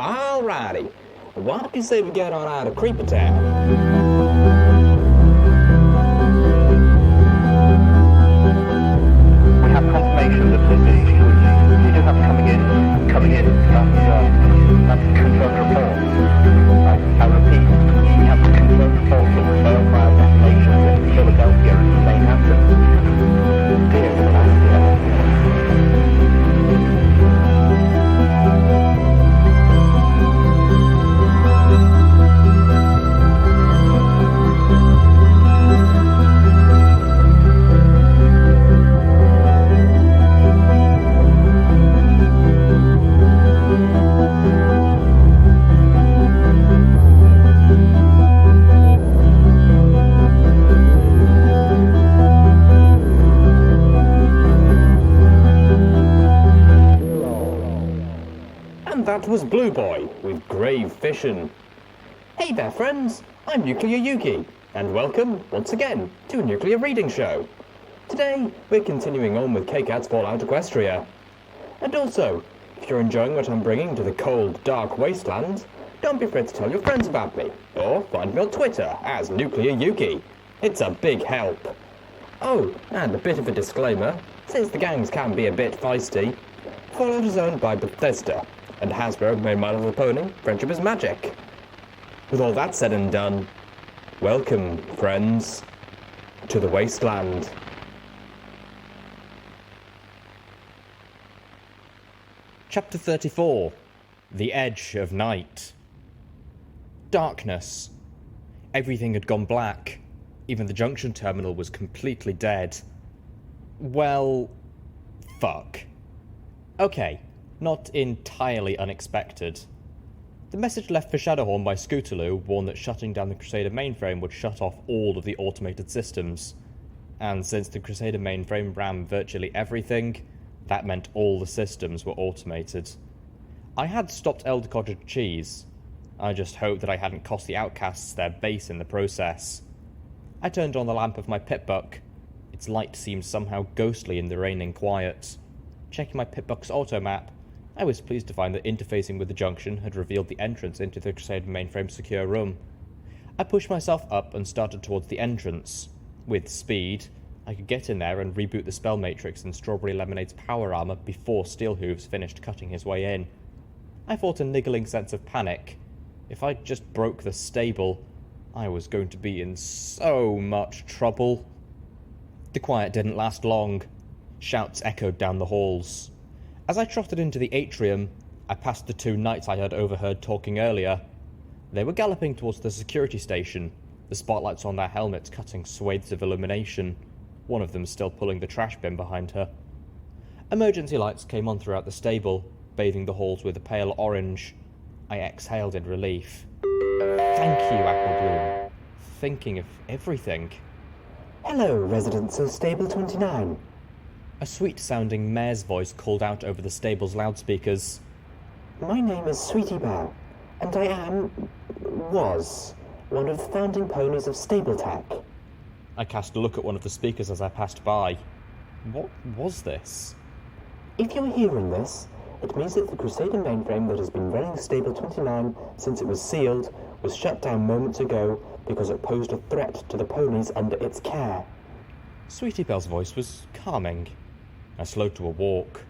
Alrighty, why don't you say we get on out of Creeper Town? We have confirmation that the Steelhooves, you do have coming in, that's confirmed report. I repeat, we have confirmed reports of failed fire detonations in Philadelphia and St. Hampton. Dear Philadelphia. That was Blue Boy with Grave Fission. Hey there friends, I'm Nuclear Yuki, and welcome, once again, to a Nuclear Reading Show. Today, we're continuing on with Kkat's Fallout Equestria. And also, if you're enjoying what I'm bringing to the cold, dark wasteland, don't be afraid to tell your friends about me, or find me on Twitter as Nuclear Yuki. It's a big help. Oh, and a bit of a disclaimer, since the gangs can be a bit feisty, Fallout is owned by Bethesda, and Hasbro made My Little Pony, Friendship is Magic. With all that said and done, welcome, friends, to the wasteland. Chapter 34, The Edge of Night. Darkness. Everything had gone black. Even the junction terminal was completely dead. Well, fuck. Okay. Not entirely unexpected. The message left for Shadowhorn by Scootaloo warned that shutting down the Crusader Mainframe would shut off all of the automated systems. And since the Crusader Mainframe ran virtually everything, that meant all the systems were automated. I had stopped Elder Cottage Cheese. I just hoped that I hadn't cost the outcasts their base in the process. I turned on the lamp of my pitbuck. Its light seemed somehow ghostly in the reigning quiet. Checking my pitbuck's automap, I was pleased to find that interfacing with the junction had revealed the entrance into the Crusader Mainframe secure room. I pushed myself up and started towards the entrance. With speed, I could get in there and reboot the spell matrix in Strawberry Lemonade's power armor before Steelhooves finished cutting his way in. I fought a niggling sense of panic. If I just broke the stable, I was going to be in so much trouble. The quiet didn't last long. Shouts echoed down the halls. As I trotted into the atrium, I passed the two knights I had overheard talking earlier. They were galloping towards the security station, the spotlights on their helmets cutting swathes of illumination, one of them still pulling the trash bin behind her. Emergency lights came on throughout the stable, bathing the halls with a pale orange. I exhaled in relief. Thank you, Applebloom. Thinking of everything. Hello, residents of Stable 29. A sweet-sounding mare's voice called out over the stable's loudspeakers. My name is Sweetie Belle, and I was, one of the founding ponies of Stable-Tack. I cast a look at one of the speakers as I passed by. What was this? If you're hearing this, it means that the Crusader Mainframe that has been running Stable 29 since it was sealed was shut down moments ago because it posed a threat to the ponies under its care. Sweetie Belle's voice was calming. I slowed to a walk.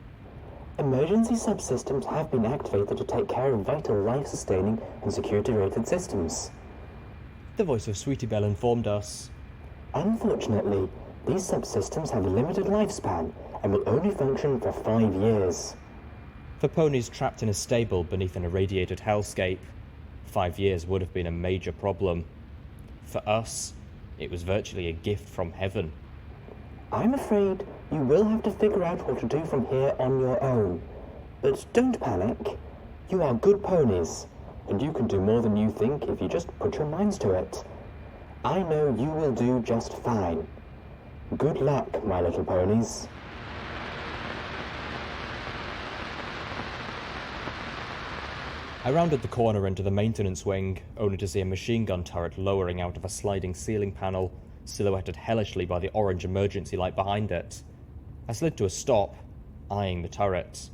Emergency subsystems have been activated to take care of vital life-sustaining and security-rated systems. The voice of Sweetie Belle informed us. Unfortunately, these subsystems have a limited lifespan and will only function for 5 years. For ponies trapped in a stable beneath an irradiated hellscape, 5 years would have been a major problem. For us, it was virtually a gift from heaven. I'm afraid you will have to figure out what to do from here on your own. But don't panic. You are good ponies, and you can do more than you think if you just put your minds to it. I know you will do just fine. Good luck, my little ponies. I rounded the corner into the maintenance wing, only to see a machine gun turret lowering out of a sliding ceiling panel, silhouetted hellishly by the orange emergency light behind it. I slid to a stop, eyeing the turret.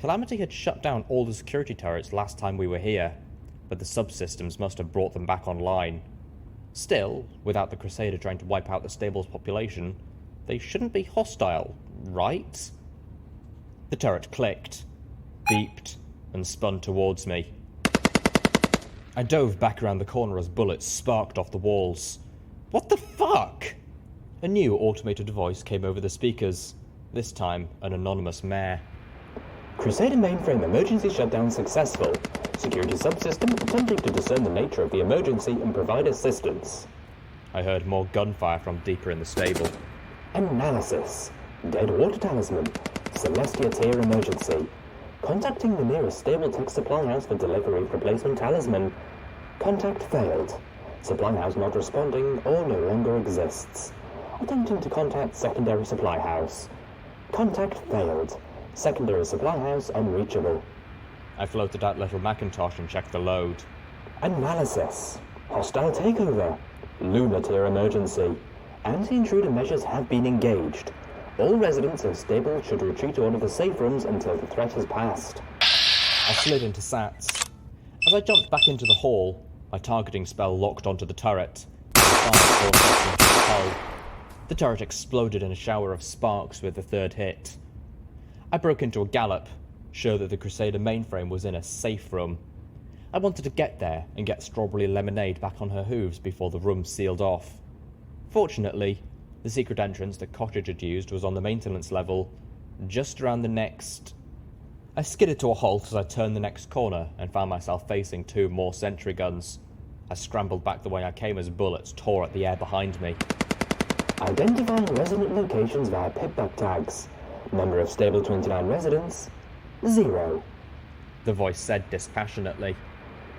Calamity had shut down all the security turrets last time we were here, but the subsystems must have brought them back online. Still, without the Crusader trying to wipe out the stable's population, they shouldn't be hostile, right? The turret clicked, beeped, and spun towards me. I dove back around the corner as bullets sparked off the walls. What the fuck? A new automated voice came over the speakers, this time an anonymous mayor. Crusader Mainframe emergency shutdown successful. Security subsystem attempting to discern the nature of the emergency and provide assistance. I heard more gunfire from deeper in the stable. Analysis. Dead water talisman. Celestia tier emergency. Contacting the nearest stable tech supply house for delivery of replacement talisman. Contact failed. Supply house not responding or no longer exists. Attempting to contact secondary supply house. Contact failed. Secondary supply house unreachable. I floated out Little Macintosh and checked the load. Analysis. Hostile takeover. Lunar tier emergency. Anti-intruder measures have been engaged. All residents of stable should retreat to one of the safe rooms until the threat has passed. I slid into Sats. As I jumped back into the hall, my targeting spell locked onto the turret. The turret exploded in a shower of sparks with the third hit. I broke into a gallop, sure that the Crusader Mainframe was in a safe room. I wanted to get there and get Strawberry Lemonade back on her hooves before the room sealed off. Fortunately, the secret entrance that Cottage had used was on the maintenance level, just around the next... I skidded to a halt as I turned the next corner and found myself facing two more sentry guns. I scrambled back the way I came as bullets tore at the air behind me. Identifying resident locations via pip-buck tags. Number of stable 29 residents, 0. The voice said dispassionately.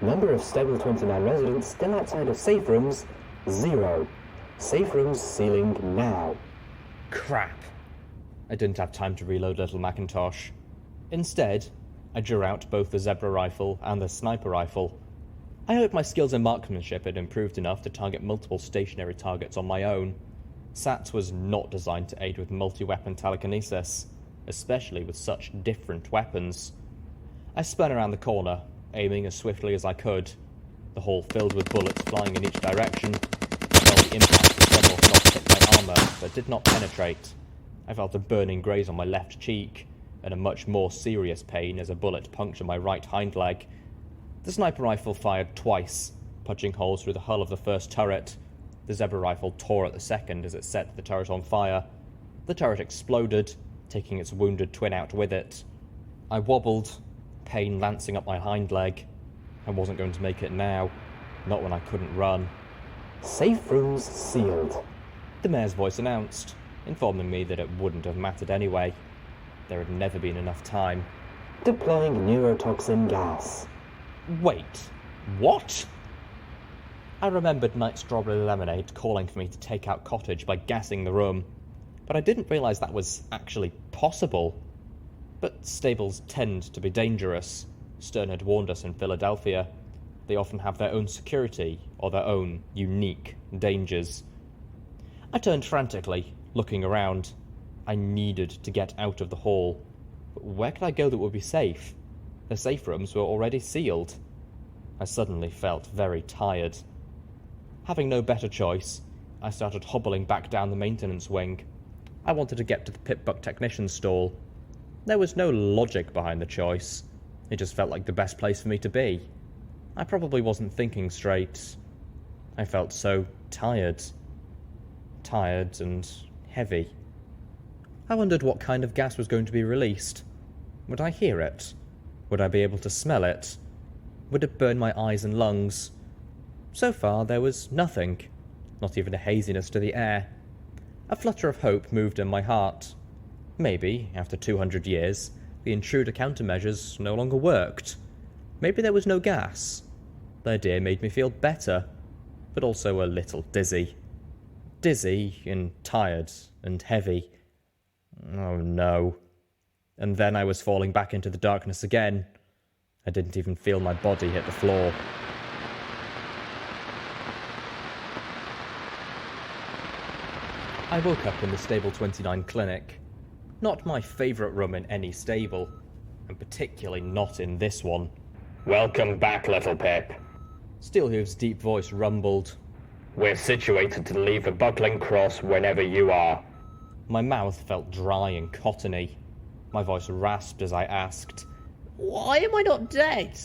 Number of stable 29 residents still outside of safe rooms, 0. Safe rooms sealing now. Crap. I didn't have time to reload Little Macintosh. Instead, I drew out both the zebra rifle and the sniper rifle. I hoped my skills in marksmanship had improved enough to target multiple stationary targets on my own. SATS was not designed to aid with multi-weapon telekinesis, especially with such different weapons. I spun around the corner, aiming as swiftly as I could. The hall filled with bullets flying in each direction. I felt the impact of several shots hit my armor, but did not penetrate. I felt a burning graze on my left cheek, and a much more serious pain as a bullet punctured my right hind leg. The sniper rifle fired twice, punching holes through the hull of the first turret. The zebra rifle tore at the second as it set the turret on fire. The turret exploded, taking its wounded twin out with it. I wobbled, pain lancing up my hind leg. I wasn't going to make it now, not when I couldn't run. Safe rooms sealed, the mayor's voice announced, informing me that it wouldn't have mattered anyway. There had never been enough time. Deploying neurotoxin gas. Wait, what? I remembered Night Strawberry Lemonade calling for me to take out Cottage by gassing the room, but I didn't realise that was actually possible. But stables tend to be dangerous. Stern had warned us in Philadelphia. They often have their own security, or their own unique dangers. I turned frantically, looking around. I needed to get out of the hall. But where could I go that would be safe? The safe rooms were already sealed. I suddenly felt very tired. Having no better choice, I started hobbling back down the maintenance wing. I wanted to get to the Pip-Buck technician's stall. There was no logic behind the choice. It just felt like the best place for me to be. I probably wasn't thinking straight. I felt so tired. Tired and heavy. I wondered what kind of gas was going to be released. Would I hear it? Would I be able to smell it? Would it burn my eyes and lungs? So far, there was nothing. Not even a haziness to the air. A flutter of hope moved in my heart. Maybe, after 200 years, the intruder countermeasures no longer worked. Maybe there was no gas. The idea made me feel better, but also a little dizzy. Dizzy and tired and heavy. Oh no. And then I was falling back into the darkness again. I didn't even feel my body hit the floor. I woke up in the Stable 29 clinic. Not my favourite room in any stable. and particularly not in this one. Welcome back, Littlepip. Steelhooves' deep voice rumbled. We're situated to leave the buckling cross whenever you are. My mouth felt dry and cottony. My voice rasped as I asked, "Why am I not dead?"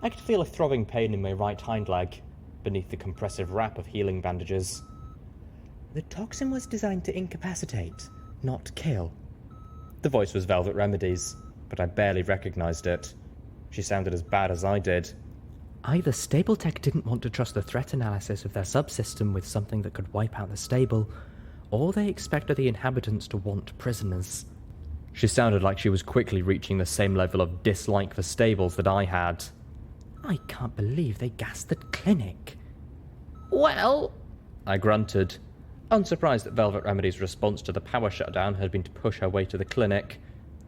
I could feel a throbbing pain in my right hind leg, beneath the compressive wrap of healing bandages. The toxin was designed to incapacitate, not kill. The voice was Velvet Remedy's, but I barely recognized it. She sounded as bad as I did. Either Stapletech didn't want to trust the threat analysis of their subsystem with something that could wipe out the stable, or they expected the inhabitants to want prisoners. She sounded like she was quickly reaching the same level of dislike for stables that I had. I can't believe they gassed the clinic. Well, I grunted, unsurprised that Velvet Remedy's response to the power shutdown had been to push her way to the clinic,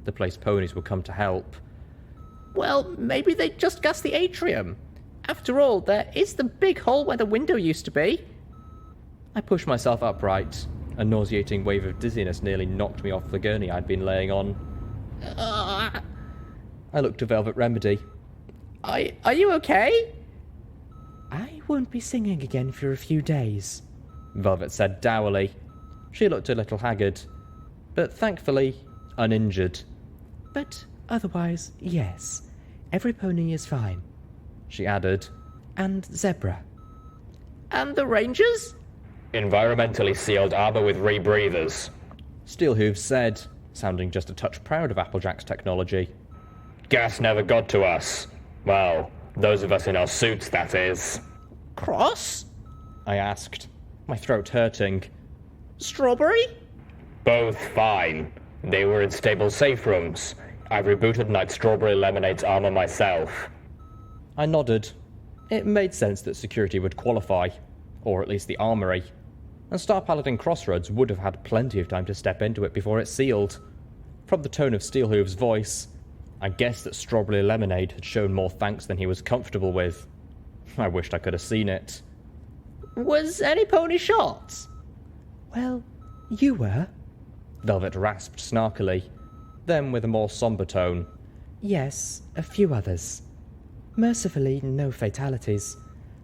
the place ponies would come to help. Well, maybe they just gassed the atrium. After all, there is the big hole where the window used to be. I pushed myself upright. A nauseating wave of dizziness nearly knocked me off the gurney I'd been laying on. I looked to Velvet Remedy. Are you okay? I won't be singing again for a few days, Velvet said dourly. She looked a little haggard, but thankfully uninjured. But otherwise, yes, every pony is fine, she added. And Zebra. And the rangers? Environmentally sealed Arbu with rebreathers, Steelhooves said, sounding just a touch proud of Applejack's technology. Gas never got to us. Well, those of us in our suits, that is. Cross? I asked, my throat hurting. Strawberry? Both fine. They were in stable safe rooms. I rebooted Night Strawberry Lemonade's armor myself. I nodded. It made sense that security would qualify, or at least the armory, and Star Paladin Crossroads would have had plenty of time to step into it before it sealed. From the tone of Steelhooves' voice, I guessed that Strawberry Lemonade had shown more thanks than he was comfortable with. I wished I could have seen it. Was any pony shot? Well, you were, Velvet rasped snarkily, then with a more somber tone. Yes, a few others. Mercifully, no fatalities,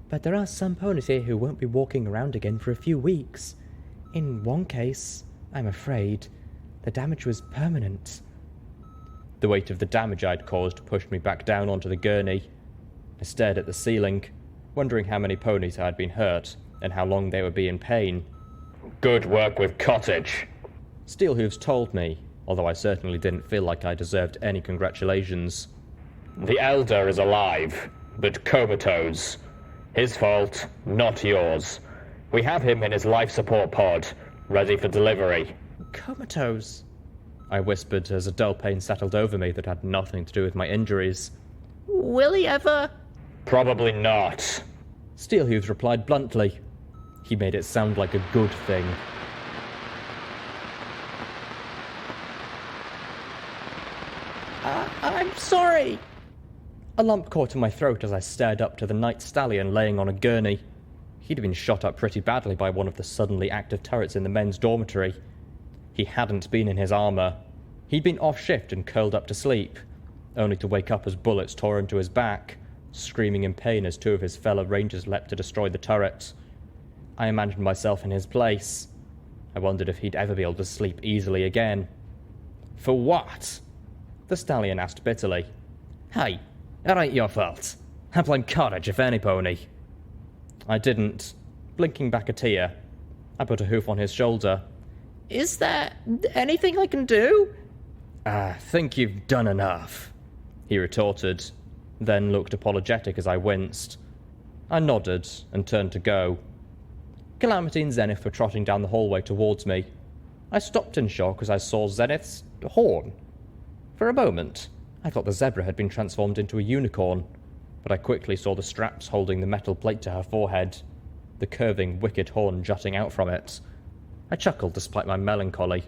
but there are some ponies here who won't be walking around again for a few weeks. In one case, I'm afraid, the damage was permanent. The weight of the damage I'd caused pushed me back down onto the gurney. I stared at the ceiling, wondering how many ponies had been hurt and how long they would be in pain. Good work with Cottage, Steelhooves told me, although I certainly didn't feel like I deserved any congratulations. The Elder is alive, but comatose. His fault, not yours. We have him in his life support pod, ready for delivery. Comatose? I whispered as a dull pain settled over me that had nothing to do with my injuries. Will he ever? Probably not, Steelhooves replied bluntly. He made it sound like a good thing. I'm sorry. A lump caught in my throat as I stared up to the night stallion laying on a gurney. He'd been shot up pretty badly by one of the suddenly active turrets in the men's dormitory. He hadn't been in his armour. He'd been off shift and curled up to sleep, only to wake up as bullets tore into his back, screaming in pain as two of his fellow rangers leapt to destroy the turret. I imagined myself in his place. I wondered if he'd ever be able to sleep easily again. For what? The stallion asked bitterly. Hey, that ain't your fault. I blame Cottage if any pony. I didn't. Blinking back a tear, I put a hoof on his shoulder. Is there anything I can do? I think you've done enough, he retorted, then looked apologetic as I winced. I nodded and turned to go. Calamity and Zenith were trotting down the hallway towards me. I stopped in shock as I saw Zenith's horn. For a moment, I thought the zebra had been transformed into a unicorn, but I quickly saw the straps holding the metal plate to her forehead, the curving, wicked horn jutting out from it. I chuckled despite my melancholy.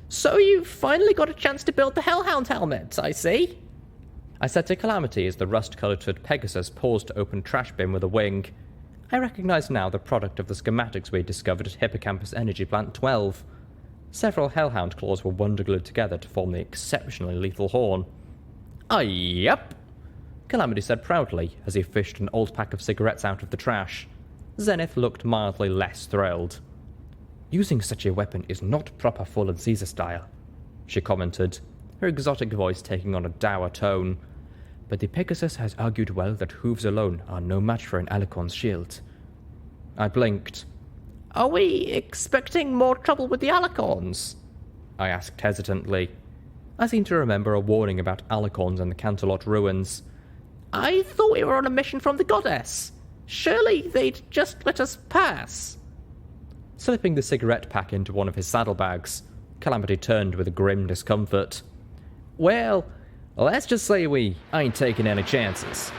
So you finally got a chance to build the Hellhound helmet, I see. I said to Calamity as the rust-coloured Pegasus paused to open trash bin with a wing. I recognised now the product of the schematics we had discovered at Hippocampus Energy Plant 12. Several Hellhound claws were wonder-glued together to form the exceptionally lethal horn, Yep, Calamity said proudly as he fished an old pack of cigarettes out of the trash. Zenith looked mildly less thrilled. Using such a weapon is not proper Fallen Caesar style, she commented, her exotic voice taking on a dour tone. But the Pegasus has argued well that hooves alone are no match for an Alicorn's shield. I blinked. Are we expecting more trouble with the Alicorns? I asked hesitantly. I seemed to remember a warning about Alicorns and the Canterlot ruins. I thought we were on a mission from the goddess. Surely they'd just let us pass. Slipping the cigarette pack into one of his saddlebags, Calamity turned with a grim discomfort. Well, let's just say we ain't taking any chances.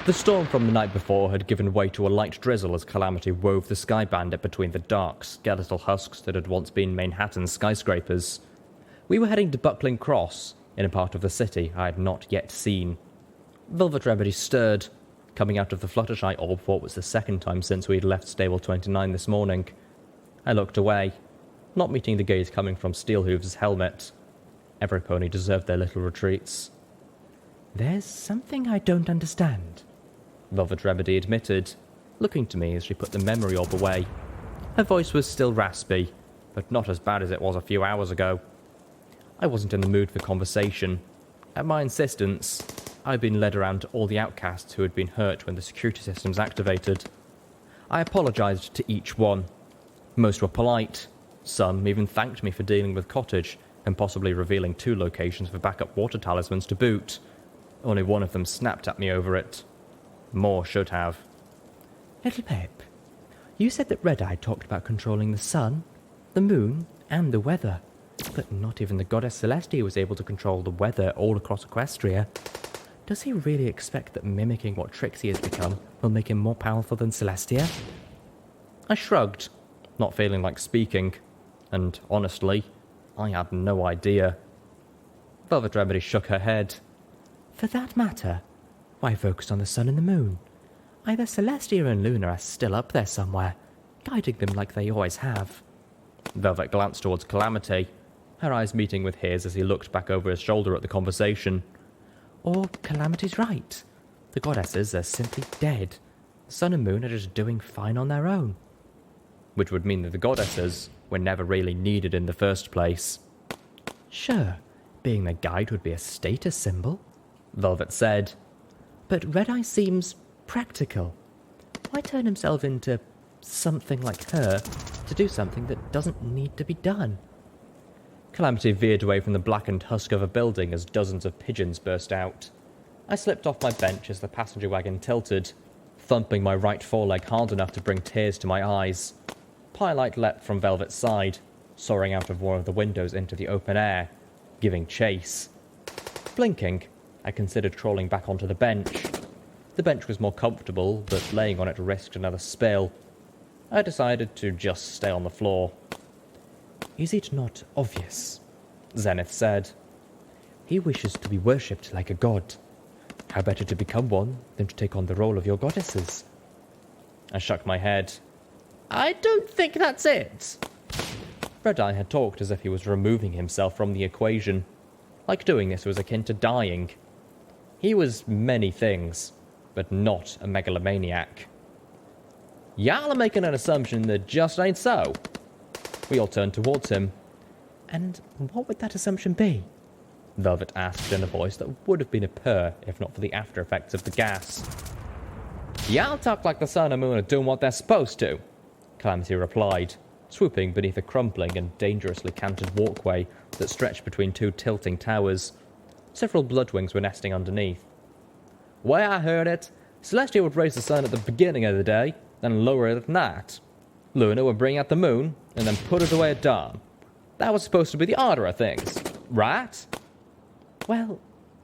The storm from the night before had given way to a light drizzle as Calamity wove the Sky Bandit between the dark, skeletal husks that had once been Manhattan's skyscrapers. We were heading to Buckling Cross, in a part of the city I had not yet seen. Velvet Remedy stirred, coming out of the Fluttershy orb for what was the second time since we had left Stable 29 this morning. I looked away, not meeting the gaze coming from Steelhooves' helmet. Every pony deserved their little retreats. There's something I don't understand, Velvet Remedy admitted, looking to me as she put the memory orb away. Her voice was still raspy, but not as bad as it was a few hours ago. I wasn't in the mood for conversation. At my insistence, I'd been led around to all the outcasts who had been hurt when the security systems activated. I apologized to each one. Most were polite. Some even thanked me for dealing with Cottage and possibly revealing 2 locations for backup water talismans to boot. Only one of them snapped at me over it. More should have. Littlepip, you said that Red-Eye talked about controlling the sun, the moon, and the weather. But not even the goddess Celestia was able to control the weather all across Equestria. Does he really expect that mimicking what Trixie has become will make him more powerful than Celestia? I shrugged, not feeling like speaking, and honestly, I had no idea. Velvet Remedy shook her head. For that matter, why focus on the sun and the moon? Either Celestia and Luna are still up there somewhere, guiding them like they always have. Velvet glanced towards Calamity, her eyes meeting with his as he looked back over his shoulder at the conversation. Or Calamity's right. The goddesses are simply dead. The sun and moon are just doing fine on their own. Which would mean that the goddesses were never really needed in the first place. Sure, being their guide would be a status symbol, Velvet said. But Red-Eye seems practical. Why turn himself into something like her to do something that doesn't need to be done? Calamity veered away from the blackened husk of a building as dozens of pigeons burst out. I slipped off my bench as the passenger wagon tilted, thumping my right foreleg hard enough to bring tears to my eyes. Pyrelight leapt from Velvet's side, soaring out of one of the windows into the open air, giving chase. Blinking, I considered crawling back onto the bench. The bench was more comfortable, but laying on it risked another spill. I decided to just stay on the floor. Is it not obvious? Zenith said. He wishes to be worshipped like a god. How better to become one than to take on the role of your goddesses? I shook my head. I don't think that's it. Red-Eye had talked as if he was removing himself from the equation, like doing this was akin to dying. He was many things, but not a megalomaniac. Y'all are making an assumption that just ain't so. We all turned towards him. And what would that assumption be? Velvet asked in a voice that would have been a purr if not for the after effects of the gas. Y'all talk like the sun and moon are doing what they're supposed to, Calamity replied, swooping beneath a crumbling and dangerously canted walkway that stretched between 2 tilting towers. Several bloodwings were nesting underneath. Way I heard it, Celestia would raise the sun at the beginning of the day, then lower it at night. Luna would bring out the moon, and then put it away at dawn. That was supposed to be the order of things, right? Well,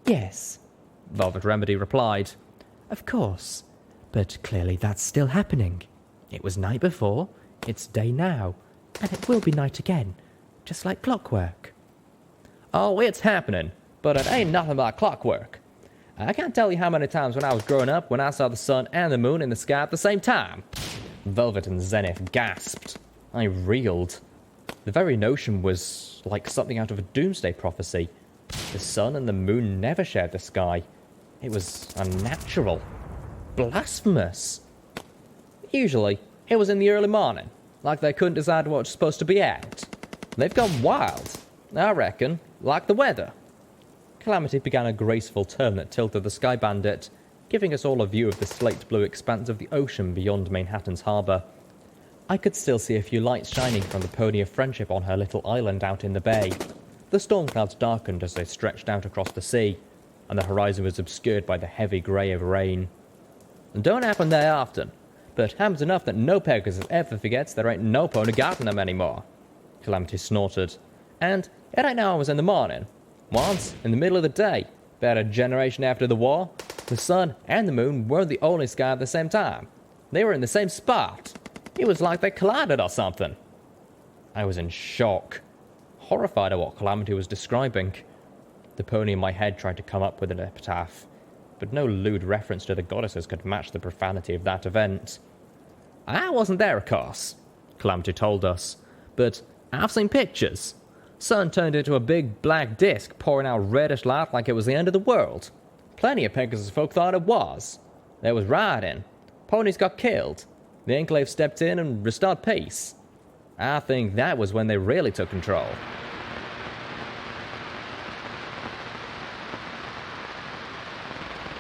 yes, Velvet Remedy replied. Of course, but clearly that's still happening. It was night before, it's day now, and it will be night again, just like clockwork. Oh, it's happening, but it ain't nothing but clockwork. I can't tell you how many times when I was growing up when I saw the sun and the moon in the sky at the same time. Velvet and Zenith gasped. I reeled. The very notion was like something out of a doomsday prophecy. The sun and the moon never shared the sky. It was unnatural. Blasphemous. Usually, it was in the early morning, like they couldn't decide what's supposed to be out. They've gone wild, I reckon, like the weather. Calamity began a graceful turn that tilted the Sky Bandit, giving us all a view of the slate-blue expanse of the ocean beyond Manhattan's harbour. I could still see a few lights shining from the Pony of Friendship on her little island out in the bay. The storm clouds darkened as they stretched out across the sea, and the horizon was obscured by the heavy grey of rain. It don't happen very often, but it happens enough that no Pegasus ever forgets there ain't no pony guarding them anymore. Calamity snorted. And it ain't always in the morning. Once, in the middle of the day, about a generation after the war, the sun and the moon weren't the only sky at the same time. They were in the same spot. It was like they collided or something. I was in shock, horrified at what Calamity was describing. The pony in my head tried to come up with an epitaph, but no lewd reference to the goddesses could match the profanity of that event. I wasn't there, of course, Calamity told us, but I've seen pictures. Sun turned into a big black disc, pouring out reddish light like it was the end of the world. Plenty of Pegasus folk thought it was. There was rioting. Ponies got killed. The Enclave stepped in and restored peace. I think that was when they really took control.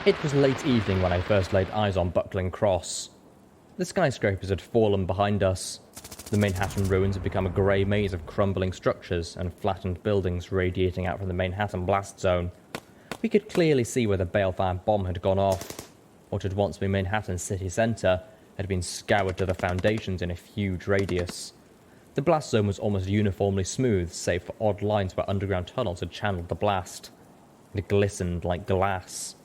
It was late evening when I first laid eyes on Buckling Cross. The skyscrapers had fallen behind us. The Manhattan ruins had become a grey maze of crumbling structures and flattened buildings radiating out from the Manhattan blast zone. We could clearly see where the balefire bomb had gone off. What had once been Manhattan's city centre had been scoured to the foundations in a huge radius. The blast zone was almost uniformly smooth, save for odd lines where underground tunnels had channeled the blast. It glistened like glass.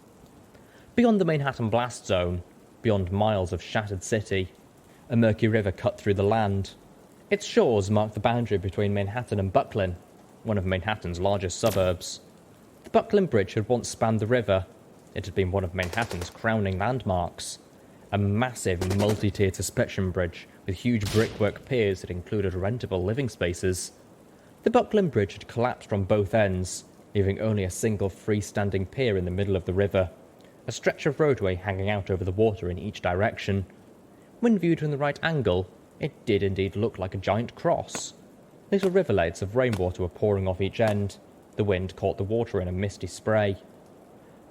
Beyond the Manhattan blast zone, beyond miles of shattered city, a murky river cut through the land. Its shores marked the boundary between Manhattan and Brooklyn, one of Manhattan's largest suburbs. The Brooklyn Bridge had once spanned the river. It had been one of Manhattan's crowning landmarks. A massive, multi-tiered suspension bridge with huge brickwork piers that included rentable living spaces. The Brooklyn Bridge had collapsed from both ends, leaving only a single freestanding pier in the middle of the river, a stretch of roadway hanging out over the water in each direction. When viewed from the right angle, it did indeed look like a giant cross. Little rivulets of rainwater were pouring off each end. The wind caught the water in a misty spray.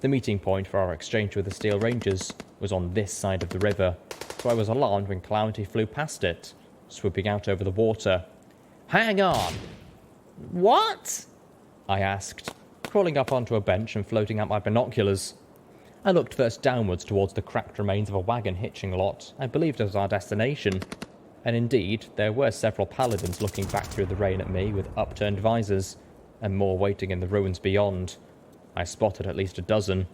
The meeting point for our exchange with the Steel Rangers was on this side of the river, so I was alarmed when Calamity flew past it, swooping out over the water. "Hang on!" "What?" I asked, crawling up onto a bench and floating out my binoculars. I looked first downwards towards the cracked remains of a wagon hitching lot I believed was our destination, and indeed there were several paladins looking back through the rain at me with upturned visors, and more waiting in the ruins beyond. I spotted at least a dozen.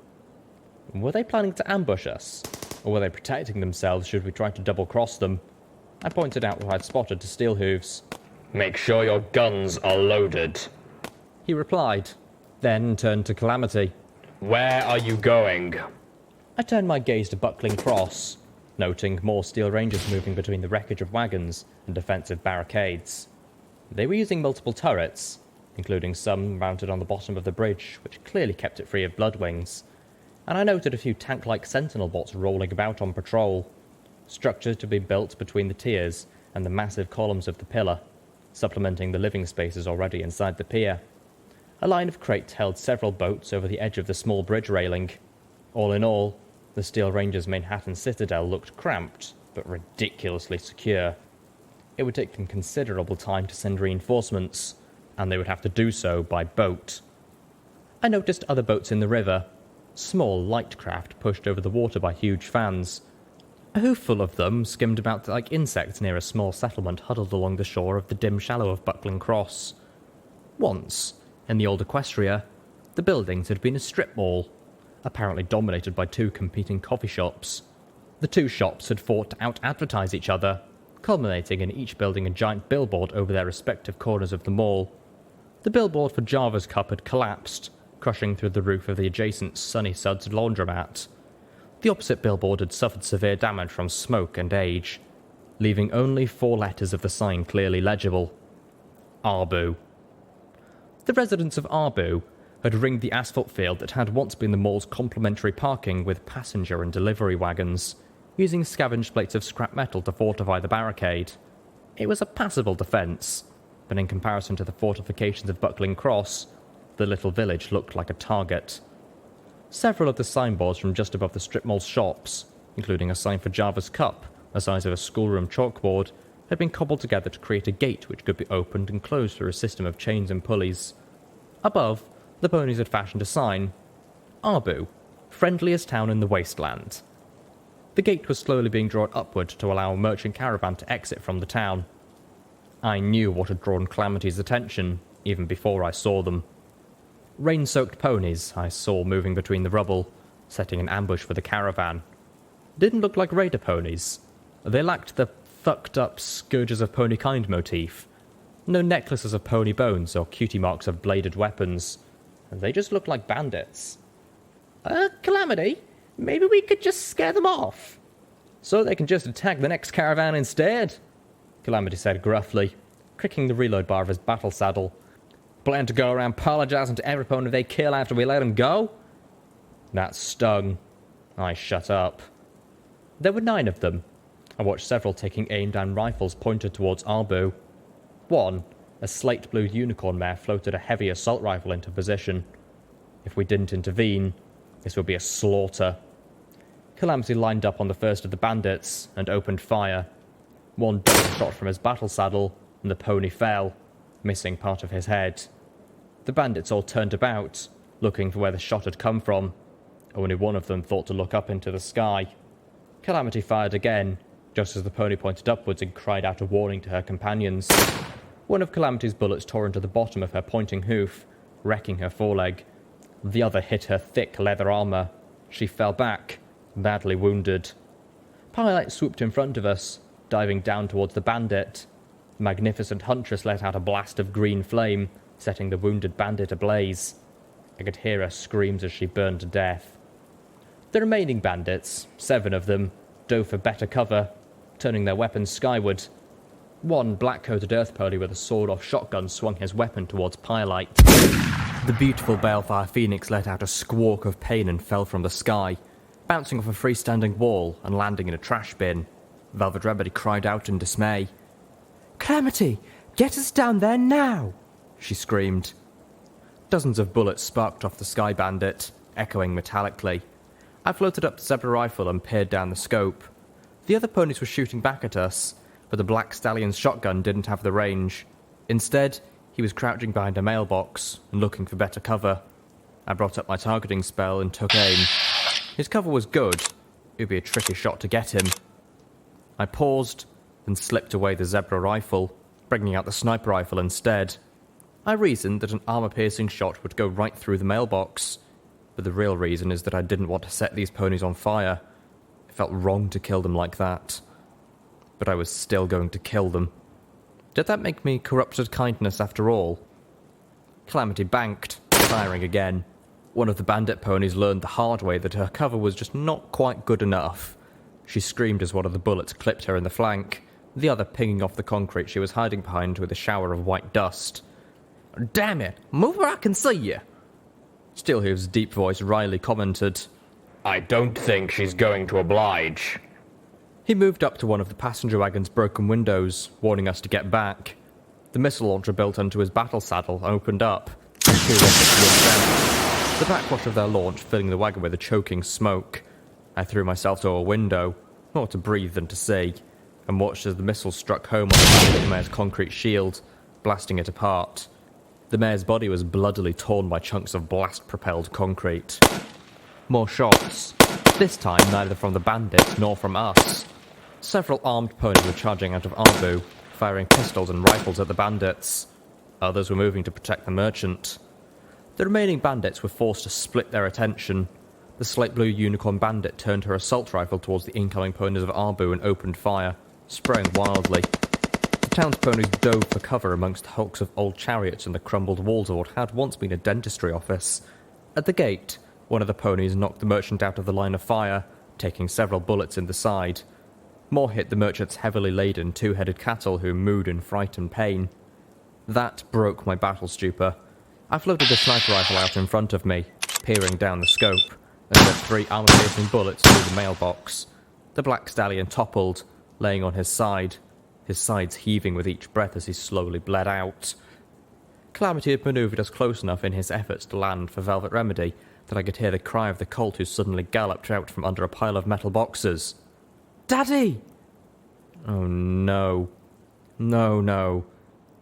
Were they planning to ambush us, or were they protecting themselves should we try to double-cross them? I pointed out what I'd spotted to Steelhooves. Make sure your guns are loaded, He replied, then turned to Calamity. Where are you going? I turned my gaze to Buckling Cross, noting more Steel Rangers moving between the wreckage of wagons and defensive barricades. They were using multiple turrets, including some mounted on the bottom of the bridge, which clearly kept it free of bloodwings, and I noted a few tank-like sentinel bots rolling about on patrol, structures to be built between the tiers and the massive columns of the pillar, supplementing the living spaces already inside the pier. A line of crates held several boats over the edge of the small bridge railing. All in all, the Steel Rangers' Manhattan citadel looked cramped, but ridiculously secure. It would take them considerable time to send reinforcements, and they would have to do so by boat. I noticed other boats in the river, small light craft pushed over the water by huge fans. A hooful of them skimmed about like insects near a small settlement huddled along the shore of the dim shallow of Buckling Cross. Once, in the old Equestria, the buildings had been a strip mall, apparently dominated by two competing coffee shops. The two shops had fought to out-advertise each other, culminating in each building a giant billboard over their respective corners of the mall. The billboard for Java's Cup had collapsed, crushing through the roof of the adjacent Sunny Suds laundromat. The opposite billboard had suffered severe damage from smoke and age, leaving only 4 letters of the sign clearly legible. Arbu. The residents of Arbu had ringed the asphalt field that had once been the mall's complimentary parking with passenger and delivery wagons, using scavenged plates of scrap metal to fortify the barricade. It was a passable defence, but in comparison to the fortifications of Buckling Cross, the little village looked like a target. Several of the signboards from just above the strip mall's shops, including a sign for Java's Cup, the size of a schoolroom chalkboard, had been cobbled together to create a gate which could be opened and closed through a system of chains and pulleys. Above, the ponies had fashioned a sign, Arbu, friendliest town in the wasteland. The gate was slowly being drawn upward to allow a merchant caravan to exit from the town. I knew what had drawn Calamity's attention, even before I saw them. Rain-soaked ponies I saw moving between the rubble, setting an ambush for the caravan. Didn't look like raider ponies. They lacked the fucked-up Scourges of Ponykind motif. No necklaces of pony bones or cutie marks of bladed weapons. They just looked like bandits. Calamity, maybe we could just scare them off. So they can just attack the next caravan instead, Calamity said gruffly, cricking the reload bar of his battle saddle. Plan to go around apologising to every pony they kill after we let them go? That stung. I shut up. There were 9 of them. I watched several taking aim down rifles pointed towards Arbu. One, a slate-blue unicorn mare, floated a heavy assault rifle into position. If we didn't intervene, this would be a slaughter. Calamity lined up on the first of the bandits and opened fire. One double shot from his battle saddle, and the pony fell, missing part of his head. The bandits all turned about, looking for where the shot had come from. Only one of them thought to look up into the sky. Calamity fired again, just as the pony pointed upwards and cried out a warning to her companions. One of Calamity's bullets tore into the bottom of her pointing hoof, wrecking her foreleg. The other hit her thick leather armour. She fell back, badly wounded. Pyrelight swooped in front of us, diving down towards the bandit. The magnificent huntress let out a blast of green flame, setting the wounded bandit ablaze. I could hear her screams as she burned to death. The remaining bandits, 7 of them, dove for better cover, turning their weapons skyward. One black-coated earth pony with a sawed-off shotgun swung his weapon towards Pyrelight. The beautiful balefire phoenix let out a squawk of pain and fell from the sky, bouncing off a freestanding wall and landing in a trash bin. Velvet Remedy cried out in dismay. "Calamity, get us down there now!" she screamed. Dozens of bullets sparked off the sky bandit, echoing metallically. I floated up the zebra rifle and peered down the scope. The other ponies were shooting back at us, but the black stallion's shotgun didn't have the range. Instead, he was crouching behind a mailbox and looking for better cover. I brought up my targeting spell and took aim. His cover was good. It would be a tricky shot to get him. I paused, then slipped away the zebra rifle, bringing out the sniper rifle instead. I reasoned that an armor-piercing shot would go right through the mailbox, but the real reason is that I didn't want to set these ponies on fire. It felt wrong to kill them like that. But I was still going to kill them. Did that make me corrupted kindness after all? Calamity banked, firing again. One of the bandit ponies learned the hard way that her cover was just not quite good enough. She screamed as one of the bullets clipped her in the flank, the other pinging off the concrete she was hiding behind with a shower of white dust. "Damn it! Move where I can see you!" Steelhooves' deep voice wryly commented. I don't think she's going to oblige. He moved up to one of the passenger wagon's broken windows, warning us to get back. The missile launcher built onto his battle saddle opened up. And 2 rockets launched out. The backwash of their launch filling the wagon with a choking smoke. I threw myself to a window, more to breathe than to see, and watched as the missile struck home on the bandit mare's concrete shield, blasting it apart. The mare's body was bloodily torn by chunks of blast-propelled concrete. More shots. This time neither from the bandits nor from us. Several armed ponies were charging out of Arbu, firing pistols and rifles at the bandits. Others were moving to protect the merchant. The remaining bandits were forced to split their attention. The slate-blue unicorn bandit turned her assault rifle towards the incoming ponies of Arbu and opened fire, spraying wildly. The town's ponies dove for cover amongst hulks of old chariots and the crumbled walls of what had once been a dentistry office. At the gate, one of the ponies knocked the merchant out of the line of fire, taking several bullets in the side. More hit the merchant's heavily laden 2-headed cattle who mooed in fright and pain. That broke my battle stupor. I floated the sniper rifle out in front of me, peering down the scope, and sent 3 armor-piercing bullets through the mailbox. The black stallion toppled, laying on his sides heaving with each breath as he slowly bled out. Calamity had manoeuvred us close enough in his efforts to land for Velvet Remedy that I could hear the cry of the colt who suddenly galloped out from under a pile of metal boxes. "Daddy!" Oh no. No.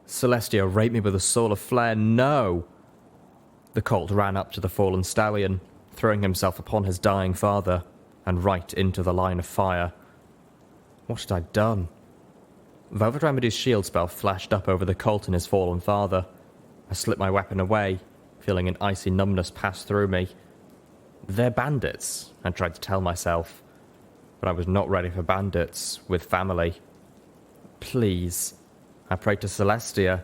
Celestia raped me with a solar flare, no! The colt ran up to the fallen stallion, throwing himself upon his dying father, and right into the line of fire. What had I done? Velvet Remedy's shield spell flashed up over the colt and his fallen father. I slipped my weapon away, feeling an icy numbness pass through me. They're bandits, I tried to tell myself. But I was not ready for bandits, with family. Please, I prayed to Celestia,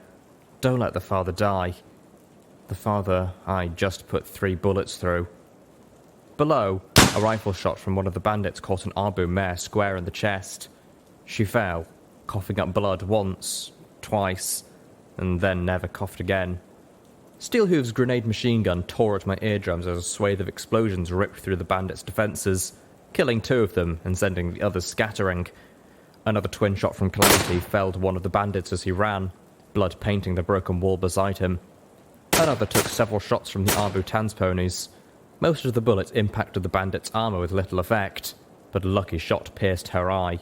don't let the father die. The father I just put 3 bullets through. Below, a rifle shot from one of the bandits caught an Arbu mare square in the chest. She fell, coughing up blood once, twice, and then never coughed again. Steelhooves' grenade machine gun tore at my eardrums as a swathe of explosions ripped through the bandits' defences, killing 2 of them and sending the others scattering. Another twin shot from Calamity felled one of the bandits as he ran, blood painting the broken wall beside him. Another took several shots from the Arbu Tan's ponies. Most of the bullets impacted the bandit's armour with little effect, but a lucky shot pierced her eye.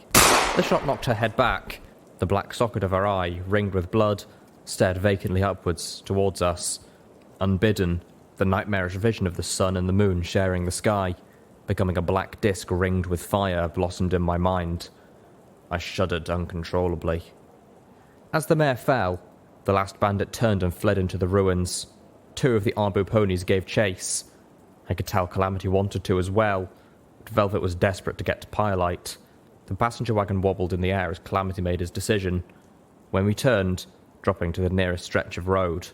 The shot knocked her head back. The black socket of her eye, ringed with blood, stared vacantly upwards, towards us. Unbidden, the nightmarish vision of the sun and the moon sharing the sky, becoming a black disk ringed with fire, blossomed in my mind. I shuddered uncontrollably. As the mare fell, the last bandit turned and fled into the ruins. 2 of the Arbu ponies gave chase. I could tell Calamity wanted to as well, but Velvet was desperate to get to Pyrelight. The passenger wagon wobbled in the air as Calamity made his decision. When we turned, dropping to the nearest stretch of road.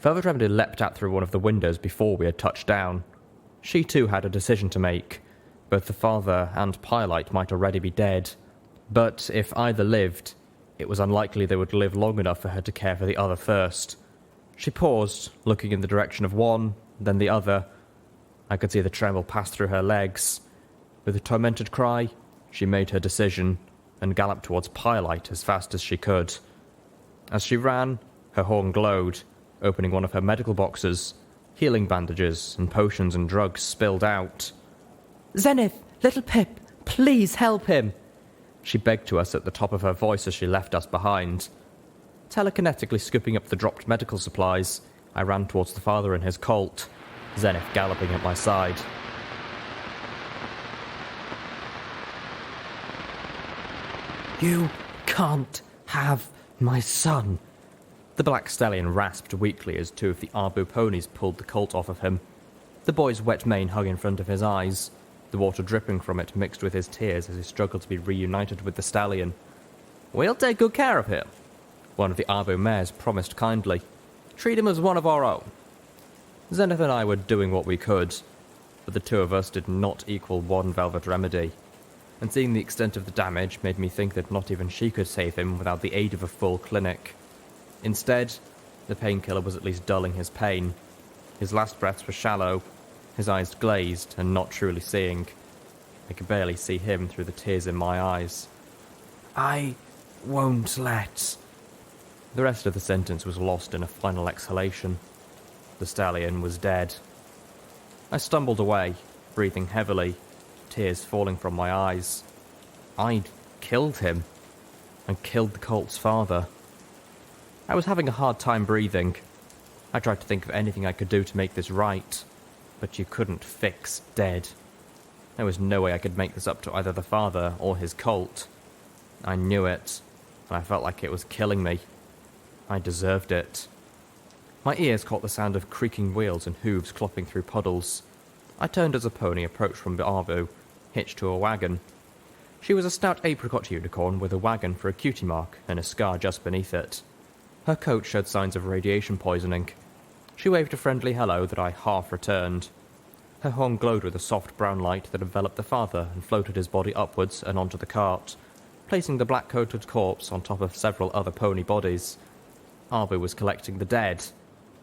Velvet Remedy leapt out through one of the windows before we had touched down. She too had a decision to make. Both the father and Pyrelight might already be dead. But if either lived, it was unlikely they would live long enough for her to care for the other first. She paused, looking in the direction of one, then the other. I could see the tremble pass through her legs. With a tormented cry, she made her decision, and galloped towards Pyrelight as fast as she could. As she ran, her horn glowed, opening one of her medical boxes. Healing bandages and potions and drugs spilled out. "Zenith, Littlepip, please help him!" She begged to us at the top of her voice as she left us behind. Telekinetically scooping up the dropped medical supplies, I ran towards the father and his colt, Zenith galloping at my side. "You can't have my son," the black stallion rasped weakly as 2 of the Arbu ponies pulled the colt off of him. The boy's wet mane hung in front of his eyes, the water dripping from it mixed with his tears as he struggled to be reunited with the stallion. "We'll take good care of him," one of the Arbu mares promised kindly. "Treat him as one of our own." Zenith and I were doing what we could, but the 2 of us did not equal 1 Velvet Remedy, and seeing the extent of the damage made me think that not even she could save him without the aid of a full clinic. Instead, the painkiller was at least dulling his pain. His last breaths were shallow, his eyes glazed and not truly seeing. I could barely see him through the tears in my eyes. "I won't let..." The rest of the sentence was lost in a final exhalation. The stallion was dead. I stumbled away, breathing heavily, tears falling from my eyes. I'd killed him, and killed the colt's father. I was having a hard time breathing. I tried to think of anything I could do to make this right, but you couldn't fix dead. There was no way I could make this up to either the father or his colt. I knew it, and I felt like it was killing me. I deserved it. My ears caught the sound of creaking wheels and hooves clopping through puddles. I turned as a pony approached from the Arbu, hitched to a wagon. She was a stout apricot unicorn with a wagon for a cutie mark and a scar just beneath it. Her coat showed signs of radiation poisoning. She waved a friendly hello that I half returned. Her horn glowed with a soft brown light that enveloped the father and floated his body upwards and onto the cart, placing the black-coated corpse on top of several other pony bodies. Arbu was collecting the dead,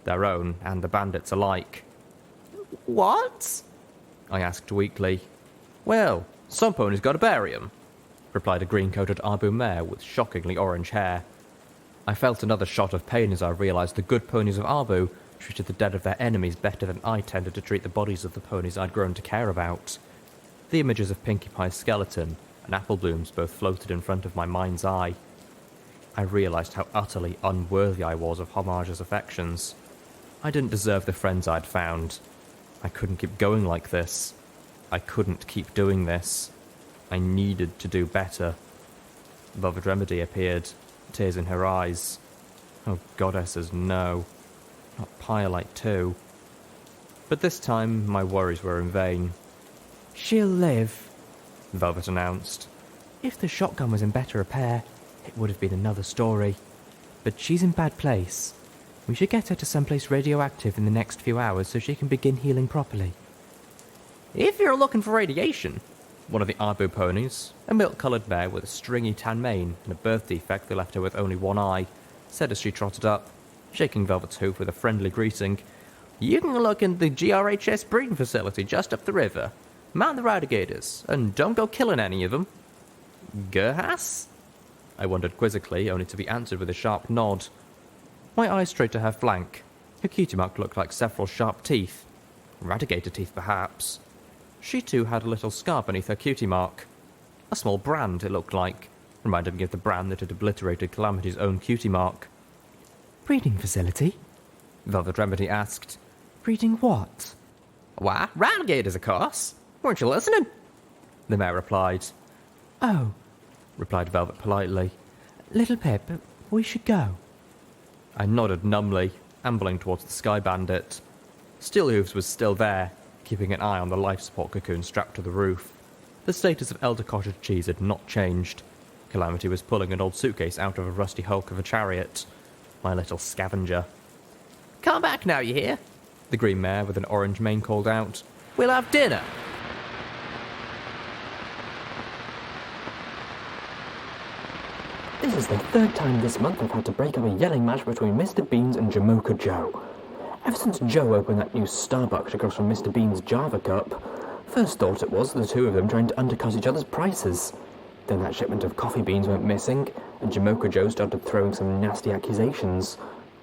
their own and the bandits alike. What? I asked weakly. Well, some ponies got to bury 'em, replied a green-coated Arbu mare with shockingly orange hair. I felt another shot of pain as I realised the good ponies of Arbu treated the dead of their enemies better than I tended to treat the bodies of the ponies I'd grown to care about. The images of Pinkie Pie's skeleton and Apple Bloom's both floated in front of my mind's eye. I realised how utterly unworthy I was of Homage's affections. I didn't deserve the friends I'd found. I couldn't keep going like this. I couldn't keep doing this. I needed to do better. Velvet Remedy appeared, tears in her eyes. Oh, goddesses, no. Not Pyrelite too. But this time, my worries were in vain. She'll live, Velvet announced. If the shotgun was in better repair, it would have been another story. But she's in bad place. We should get her to someplace radioactive in the next few hours so she can begin healing properly. If you're looking for radiation, one of the Arbu ponies, a milk-coloured mare with a stringy tan mane and a birth defect that left her with only one eye, said as she trotted up, shaking Velvet's hoof with a friendly greeting. You can look in the GRHS breeding facility just up the river. Mount the Radigators, and don't go killing any of them. Gerhas? I wondered quizzically, only to be answered with a sharp nod. My eyes strayed to her flank. Her cutie mark looked like several sharp teeth. Radigator teeth, perhaps. She too had a little scar beneath her cutie mark. A small brand, it looked like. Reminded me of the brand that had obliterated Calamity's own cutie mark. Breeding facility? Velvet Remedy asked. Breeding what? Why, Radigators, of course. Weren't you listening? The mare replied. Oh, replied Velvet politely. Littlepip, we should go. I nodded numbly, ambling towards the Sky Bandit. Steelhooves was still there, keeping an eye on the life support cocoon strapped to the roof. The status of Elder Cottage Cheese had not changed. Calamity was pulling an old suitcase out of a rusty hulk of a chariot. My little scavenger. Come back now, you hear? The green mare with an orange mane called out. We'll have dinner. This is the third time this month I've had to break up a yelling match between Mr. Beans and Jamocha Joe. Ever since Joe opened that new Starbucks across from Mr. Bean's Java Cup, first thought it was the two of them trying to undercut each other's prices. Then that shipment of coffee beans went missing, and Jamocha Joe started throwing some nasty accusations.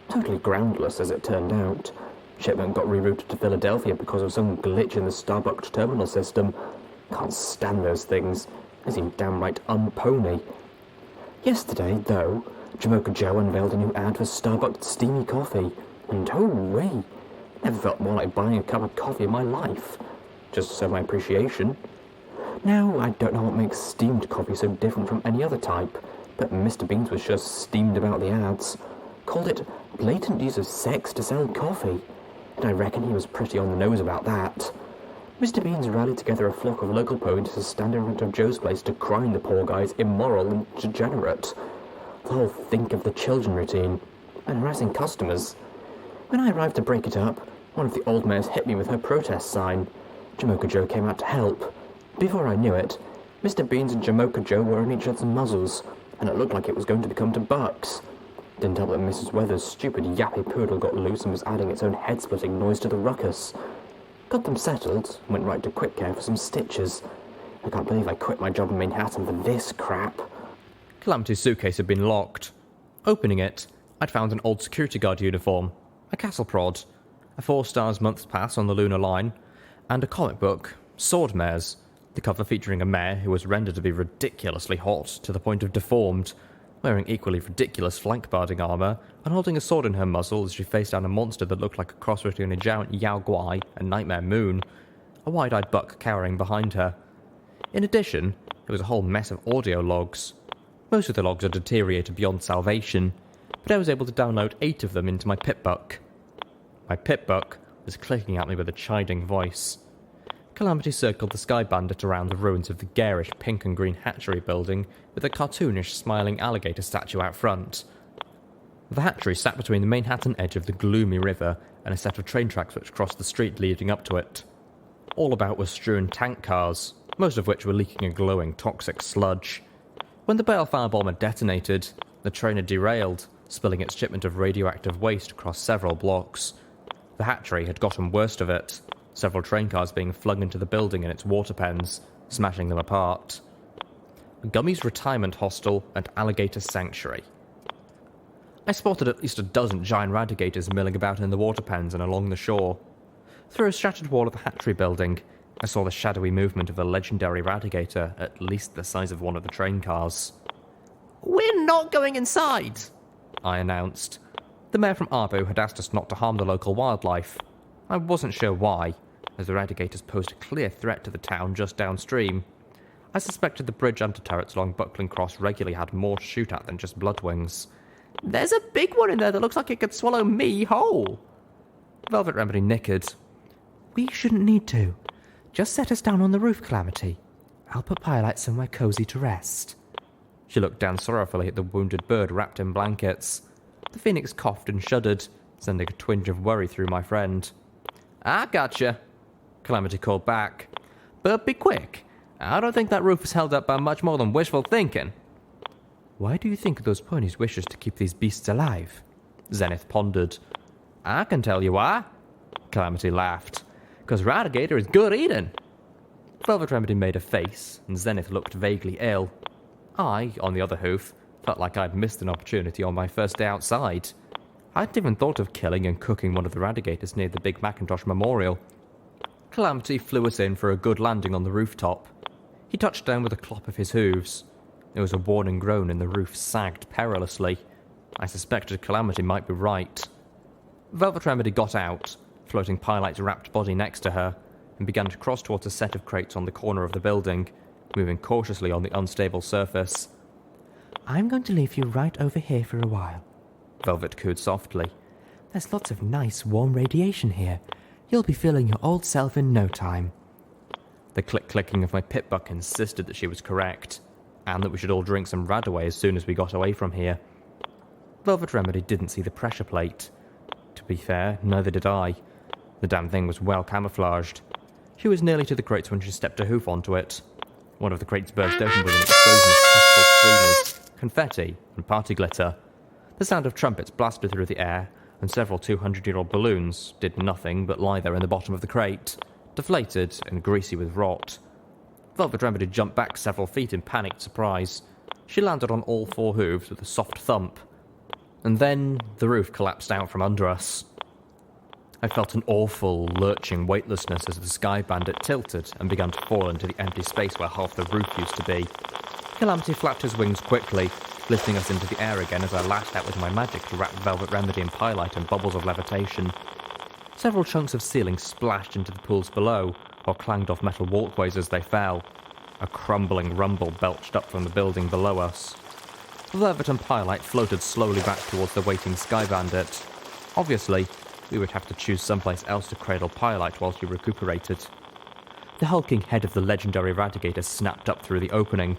Totally groundless, as it turned out. Shipment got rerouted to Philadelphia because of some glitch in the Starbucks terminal system. Can't stand those things. They seem downright unpony. Yesterday, though, Jamocha Joe unveiled a new ad for Starbucks steamy coffee. And oh-wee, never felt more like buying a cup of coffee in my life. Just so my appreciation. Now, I don't know what makes steamed coffee so different from any other type, but Mr. Beans was just steamed about the ads. Called it blatant use of sex to sell coffee. And I reckon he was pretty on the nose about that. Mr. Beans rallied together a flock of local ponies to stand in front of Joe's place decrying the poor guy's immoral and degenerate. The whole think of the children routine, and harassing customers. When I arrived to break it up, one of the old mares hit me with her protest sign. Jamocha Joe came out to help. Before I knew it, Mr. Beans and Jamocha Joe were on each other's muzzles, and it looked like it was going to become to bucks. Didn't help that Mrs. Weather's stupid yappy poodle got loose and was adding its own head-splitting noise to the ruckus. Got them settled, went right to quick care for some stitches. I can't believe I quit my job in Manhattan for this crap. Calamity's suitcase had been locked. Opening it, I'd found an old security guard uniform, a castle prod, a 4-stars month's pass on the Lunar Line, and a comic book, Sword Mares, the cover featuring a mare who was rendered to be ridiculously hot to the point of deformed, wearing equally ridiculous flank-barding armour and holding a sword in her muzzle as she faced down a monster that looked like a cross between a giant Yao Guai and Nightmare Moon, a wide-eyed buck cowering behind her. In addition, there was a whole mess of audio logs. Most of the logs had deteriorated beyond salvation, but I was able to download 8 of them into my pip-buck. My pip-buck was clicking at me with a chiding voice. Calamity circled the Sky Bandit around the ruins of the garish pink and green hatchery building with a cartoonish smiling alligator statue out front. The hatchery sat between the Manhattan edge of the gloomy river and a set of train tracks which crossed the street leading up to it. All about were strewn tank cars, most of which were leaking a glowing toxic sludge. When the Balefire bomb had detonated, the train had derailed, spilling its shipment of radioactive waste across several blocks. The hatchery had gotten worst of it, several train cars being flung into the building in its water pens, smashing them apart. Gummy's retirement hostel and alligator sanctuary. I spotted at least a dozen giant radigators milling about in the water pens and along the shore. Through a shattered wall of the hatchery building, I saw the shadowy movement of a legendary radigator at least the size of one of the train cars. "We're not going inside," I announced. The mayor from Arbu had asked us not to harm the local wildlife. I wasn't sure why, as the radigators posed a clear threat to the town just downstream. I suspected the bridge under-turrets along Buckling Cross regularly had more to shoot at than just bloodwings. "There's a big one in there that looks like it could swallow me whole." Velvet Remedy nickered. "We shouldn't need to. Just set us down on the roof, Calamity. I'll put Pyrelight somewhere cozy to rest." She looked down sorrowfully at the wounded bird wrapped in blankets. The phoenix coughed and shuddered, sending a twinge of worry through my friend. "I gotcha," Calamity called back. "But be quick. I don't think that roof is held up by much more than wishful thinking." "Why do you think those ponies wish us to keep these beasts alive?" Zenith pondered. "I can tell you why," Calamity laughed. "'Cause Radigator is good eating." Velvet Remedy made a face, and Zenith looked vaguely ill. I, on the other hoof, felt like I'd missed an opportunity on my first day outside. I hadn't even thought of killing and cooking one of the Radigators near the big Macintosh Memorial. Calamity flew us in for a good landing on the rooftop. He touched down with a clop of his hooves. There was a warning groan and the roof sagged perilously. I suspected Calamity might be right. Velvet Remedy got out, floating Pylight's wrapped body next to her, and began to cross towards a set of crates on the corner of the building, moving cautiously on the unstable surface. "I'm going to leave you right over here for a while," Velvet cooed softly. "There's lots of nice, warm radiation here. You'll be feeling your old self in no time." The click-clicking of my pip buck insisted that she was correct, and that we should all drink some Radaway as soon as we got away from here. Velvet Remedy didn't see the pressure plate. To be fair, neither did I. The damn thing was well camouflaged. She was nearly to the crates when she stepped a hoof onto it. One of the crates burst open with an explosion of colorful streamers, confetti, and party glitter. The sound of trumpets blasted through the air, and several 200-year-old balloons did nothing but lie there in the bottom of the crate, deflated and greasy with rot. Velvet Remedy jumped back several feet in panicked surprise. She landed on all four hooves with a soft thump. And then the roof collapsed out from under us. I felt an awful, lurching weightlessness as the Sky Bandit tilted and began to fall into the empty space where half the roof used to be. Calamity flapped his wings quickly, lifting us into the air again as I lashed out with my magic to wrap Velvet Remedy in Pylight in bubbles of levitation. Several chunks of ceiling splashed into the pools below, or clanged off metal walkways as they fell. A crumbling rumble belched up from the building below us. Velvet and Pylight floated slowly back towards the waiting Sky Bandit. Obviously, we would have to choose someplace else to cradle Pylight while she recuperated. The hulking head of the legendary Radigator snapped up through the opening.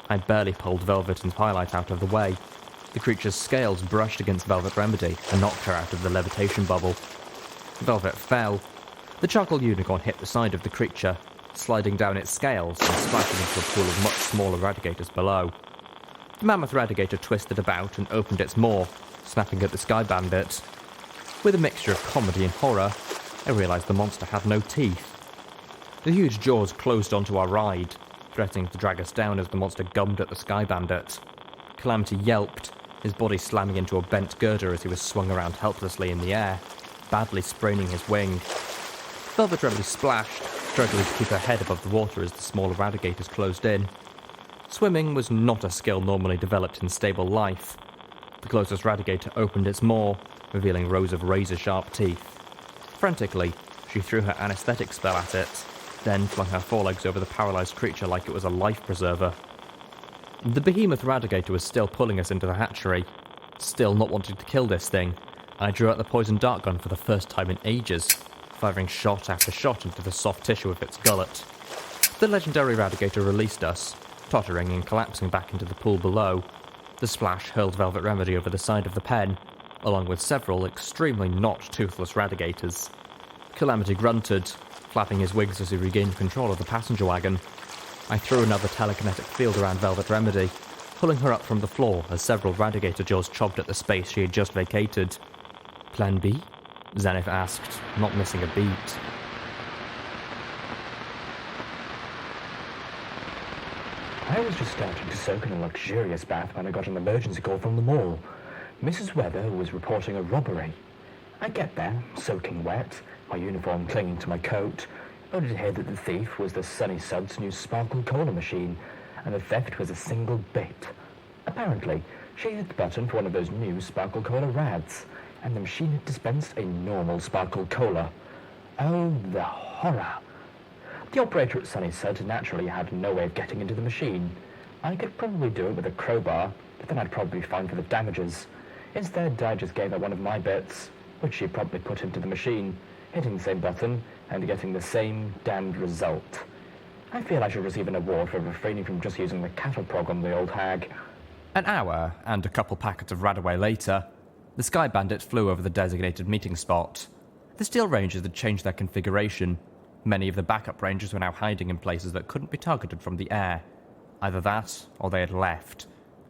I barely pulled Velvet and Pylight out of the way. The creature's scales brushed against Velvet Remedy and knocked her out of the levitation bubble. Velvet fell. The charcoal unicorn hit the side of the creature, sliding down its scales and splashing into a pool of much smaller Radigators below. The mammoth Radigator twisted about and opened its maw, snapping at the Sky Bandit. With a mixture of comedy and horror, I realised the monster had no teeth. The huge jaws closed onto our ride, threatening to drag us down as the monster gummed at the Sky Bandit. Calamity yelped, his body slamming into a bent girder as he was swung around helplessly in the air, badly spraining his wing. Velvet Remedy splashed, struggling to keep her head above the water as the smaller Radigators closed in. Swimming was not a skill normally developed in stable life. The closest Radigator opened its maw, revealing rows of razor-sharp teeth. Frantically, she threw her anesthetic spell at it, then flung her forelegs over the paralysed creature like it was a life preserver. The behemoth Radigator was still pulling us into the hatchery. Still not wanting to kill this thing, I drew out the poison dart gun for the first time in ages, firing shot after shot into the soft tissue of its gullet. The legendary Radigator released us, tottering and collapsing back into the pool below. The splash hurled Velvet Remedy over the side of the pen, along with several extremely not toothless Radigators. Calamity grunted, flapping his wings as he regained control of the passenger wagon. I threw another telekinetic field around Velvet Remedy, pulling her up from the floor as several Radigator jaws chomped at the space she had just vacated. Plan B? Zenith asked, not missing a beat. I was just starting to soak in a luxurious bath when I got an emergency call from the mall. Mrs. Weather was reporting a robbery. I get there, soaking wet, my uniform clinging to my coat, only to hear that the thief was the Sunny Suds' new Sparkle Cola machine, and the theft was a single bit. Apparently, she hit the button for one of those new Sparkle Cola rads, and the machine had dispensed a normal Sparkle Cola. Oh, the horror. The operator at Sunny Sud naturally had no way of getting into the machine. I could probably do it with a crowbar, but then I'd probably be fined for the damages. Instead, I just gave her one of my bits, which she promptly put into the machine, hitting the same button and getting the same damned result. I feel I should receive an award for refraining from just using the cattle program, the old hag. An hour and a couple packets of Radaway later, the Sky Bandit flew over the designated meeting spot. The Steel Rangers had changed their configuration. Many of the backup Rangers were now hiding in places that couldn't be targeted from the air. Either that, or they had left,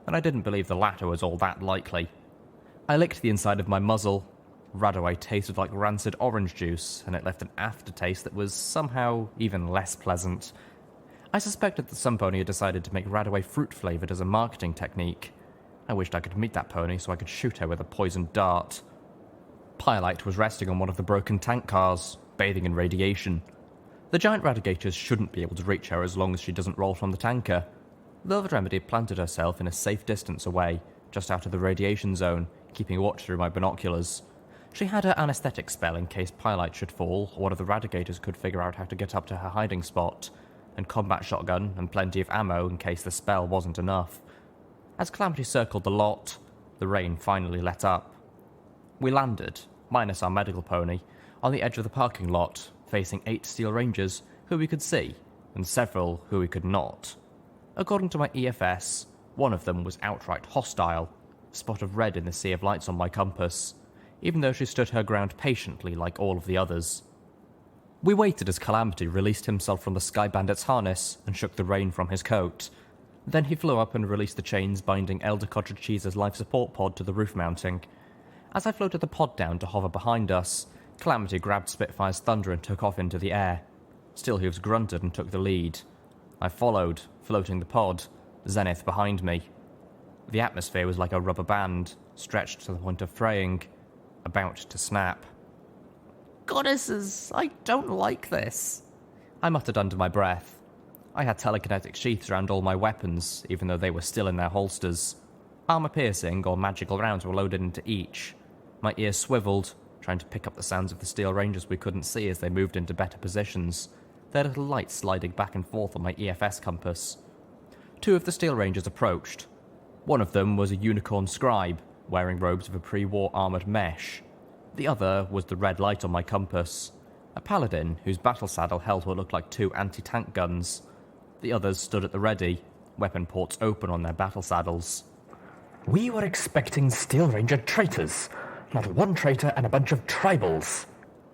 and I didn't believe the latter was all that likely. I licked the inside of my muzzle. Radaway tasted like rancid orange juice, and it left an aftertaste that was somehow even less pleasant. I suspected that some pony had decided to make Radaway fruit-flavoured as a marketing technique. I wished I could meet that pony so I could shoot her with a poisoned dart. Pyrelight was resting on one of the broken tank cars, bathing in radiation. The giant Radigators shouldn't be able to reach her as long as she doesn't roll from the tanker. Velvet Remedy planted herself in a safe distance away, just out of the radiation zone, keeping watch through my binoculars. She had her anesthetic spell in case Pyrelight should fall, or one of the Radigators could figure out how to get up to her hiding spot, and combat shotgun and plenty of ammo in case the spell wasn't enough. As Calamity circled the lot, the rain finally let up. We landed, minus our medical pony, on the edge of the parking lot, facing 8 Steel Rangers who we could see, and several who we could not. According to my EFS, one of them was outright hostile, a spot of red in the sea of lights on my compass, even though she stood her ground patiently like all of the others. We waited as Calamity released himself from the Sky Bandit's harness and shook the rain from his coat. Then he flew up and released the chains binding Elder Cottage Cheese's life support pod to the roof mounting. As I floated the pod down to hover behind us, Calamity grabbed Spitfire's Thunder and took off into the air. Steelhooves grunted and took the lead. I followed, floating the pod, Zenith behind me. The atmosphere was like a rubber band, stretched to the point of fraying, about to snap. Goddesses, I don't like this, I muttered under my breath. I had telekinetic sheaths around all my weapons, even though they were still in their holsters. Armor-piercing or magical rounds were loaded into each. My ears swiveled, trying to pick up the sounds of the Steel Rangers we couldn't see as they moved into better positions, their little lights sliding back and forth on my EFS compass. 2 of the Steel Rangers approached. One of them was a unicorn scribe, wearing robes of a pre-war armoured mesh. The other was the red light on my compass, a paladin whose battle saddle held what looked like 2 anti-tank guns. The others stood at the ready, weapon ports open on their battle saddles. We were expecting Steel Ranger traitors, not one traitor and a bunch of tribals,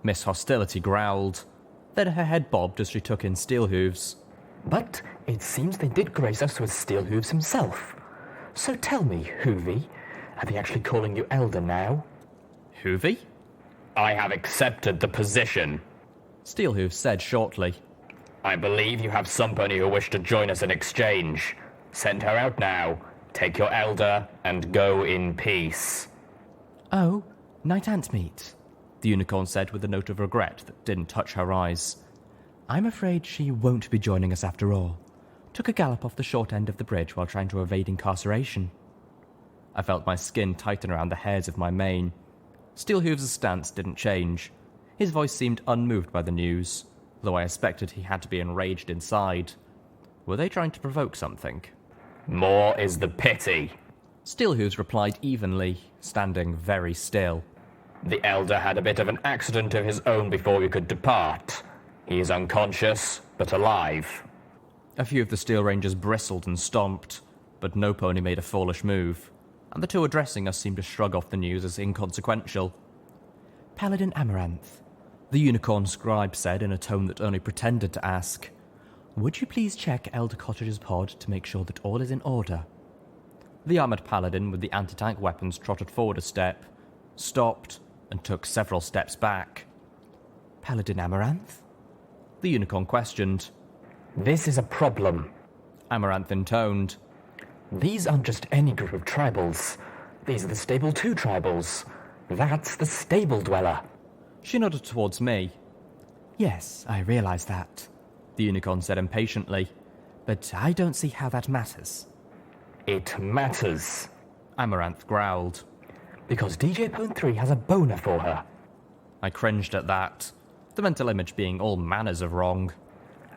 Miss Hostility growled. Then her head bobbed as she took in Steelhooves. But it seems they did grace us with Steelhooves himself. So tell me, Hoovy, are they actually calling you Elder now? Hoovy? I have accepted the position, Steelhooves said shortly. I believe you have somebody who wished to join us in exchange. Send her out now. Take your Elder and go in peace. Oh, Night Ant meat, the unicorn said with a note of regret that didn't touch her eyes. I'm afraid she won't be joining us after all. Took a gallop off the short end of the bridge while trying to evade incarceration. I felt my skin tighten around the hairs of my mane. Steelhooves' stance didn't change. His voice seemed unmoved by the news, though I expected he had to be enraged inside. Were they trying to provoke something? More is the pity, Steelhooves replied evenly, standing very still. The Elder had a bit of an accident of his own before we could depart. He is unconscious, but alive. A few of the Steel Rangers bristled and stomped, but no pony made a foolish move, and the 2 addressing us seemed to shrug off the news as inconsequential. Paladin Amaranth, the unicorn scribe said in a tone that only pretended to ask, would you please check Elder Cottage's pod to make sure that all is in order? The armoured paladin with the anti-tank weapons trotted forward a step, stopped, and took several steps back. "Paladin Amaranth?" The unicorn questioned. "This is a problem," Amaranth intoned. "These aren't just any group of tribals. These are the Stable 2 tribals. That's the Stable Dweller." She nodded towards me. "Yes, I realise that," the unicorn said impatiently. "But I don't see how that matters." "It matters," Amaranth growled. "Because DJ Pwn 3 has a boner for her." I cringed at that, the mental image being all manners of wrong.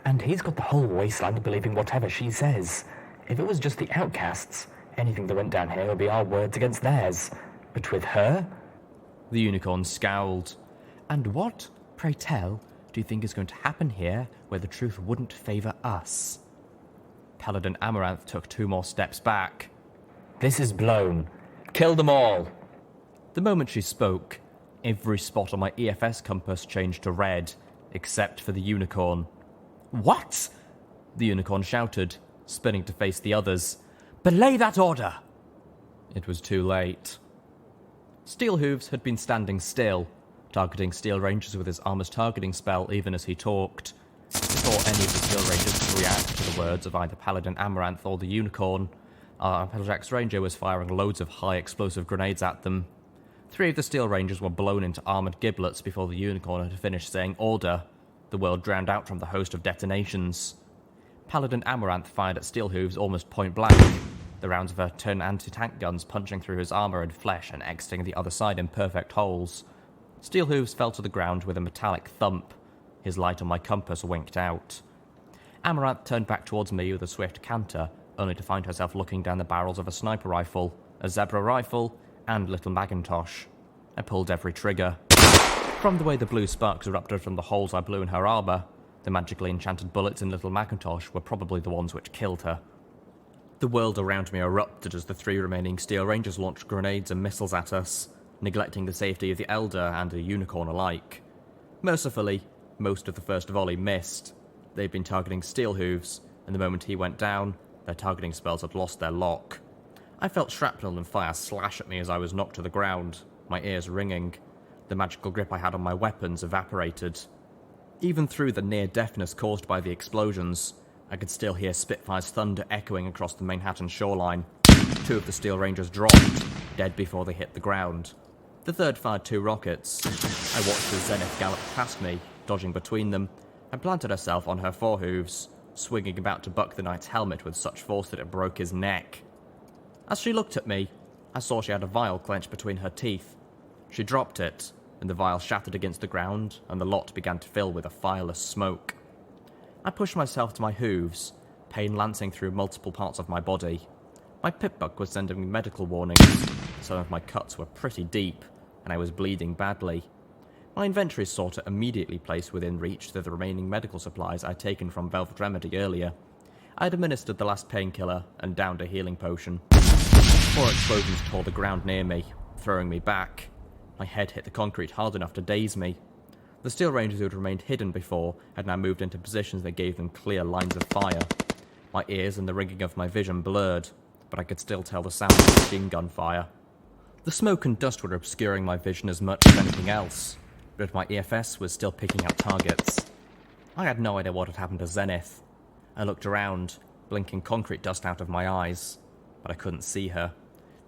"And he's got the whole wasteland believing whatever she says. If it was just the outcasts, anything that went down here would be our words against theirs. But with her..." The unicorn scowled. "And what, pray tell, do you think is going to happen here where the truth wouldn't favour us?" Paladin Amaranth took 2 more steps back. "This is blown. Kill them all." The moment she spoke, every spot on my EFS compass changed to red, except for the unicorn. "What?" the unicorn shouted, spinning to face the others. "Belay that order!" It was too late. Steelhooves had been standing still, targeting Steel Rangers with his armor's targeting spell even as he talked. Before any of the Steel Rangers could react to the words of either Paladin Amaranth or the unicorn, our Applejack's Ranger was firing loads of high explosive grenades at them. 3 of the Steel Rangers were blown into armoured giblets before the unicorn had finished saying order, the world drowned out from the host of detonations. Paladin Amaranth fired at Steelhooves almost point blank, the rounds of her twin anti-tank guns punching through his armour and flesh and exiting the other side in perfect holes. Steelhooves fell to the ground with a metallic thump. His light on my compass winked out. Amaranth turned back towards me with a swift canter, only to find herself looking down the barrels of a sniper rifle, a zebra rifle, and little Macintosh. I pulled every trigger. From the way the blue sparks erupted from the holes I blew in her armour, the magically enchanted bullets in little Macintosh were probably the ones which killed her. The world around me erupted as the 3 remaining Steel Rangers launched grenades and missiles at us, neglecting the safety of the Elder and the unicorn alike. Mercifully, most of the first volley missed. They'd been targeting Steelhooves, and the moment he went down, their targeting spells had lost their lock. I felt shrapnel and fire slash at me as I was knocked to the ground, my ears ringing. The magical grip I had on my weapons evaporated. Even through the near-deafness caused by the explosions, I could still hear Spitfire's thunder echoing across the Manhattan shoreline. 2 of the Steel Rangers dropped, dead before they hit the ground. The 3rd fired 2 rockets. I watched the Zenith gallop past me, dodging between them, and planted herself on her forehooves, swinging about to buck the knight's helmet with such force that it broke his neck. As she looked at me, I saw she had a vial clenched between her teeth. She dropped it, and the vial shattered against the ground, and the lot began to fill with a fireless smoke. I pushed myself to my hooves, pain lancing through multiple parts of my body. My pip-buck was sending me medical warnings. Some of my cuts were pretty deep, and I was bleeding badly. My inventory sought to immediately place within reach the remaining medical supplies I'd taken from Velvet Remedy earlier. I had administered the last painkiller and downed a healing potion. 4 explosions tore the ground near me, throwing me back. My head hit the concrete hard enough to daze me. The Steel Rangers who had remained hidden before had now moved into positions that gave them clear lines of fire. My ears and the ringing of my vision blurred, but I could still tell the sound of machine gun fire. The smoke and dust were obscuring my vision as much as anything else, but my EFS was still picking out targets. I had no idea what had happened to Zenith. I looked around, blinking concrete dust out of my eyes, but I couldn't see her.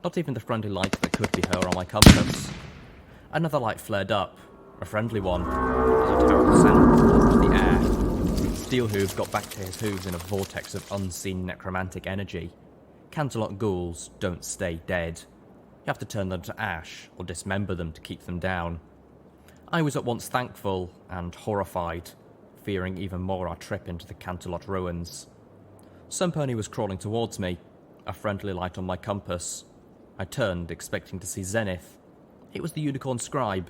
Not even the friendly light that could be her on my compass. Another light flared up, a friendly one, as a terrible sound flew into the air. Steelhooves got back to his hooves in a vortex of unseen necromantic energy. Canterlot ghouls don't stay dead. You have to turn them to ash or dismember them to keep them down. I was at once thankful and horrified, fearing even more our trip into the Canterlot ruins. Some pony was crawling towards me, a friendly light on my compass. I turned, expecting to see Zenith. It was the unicorn scribe.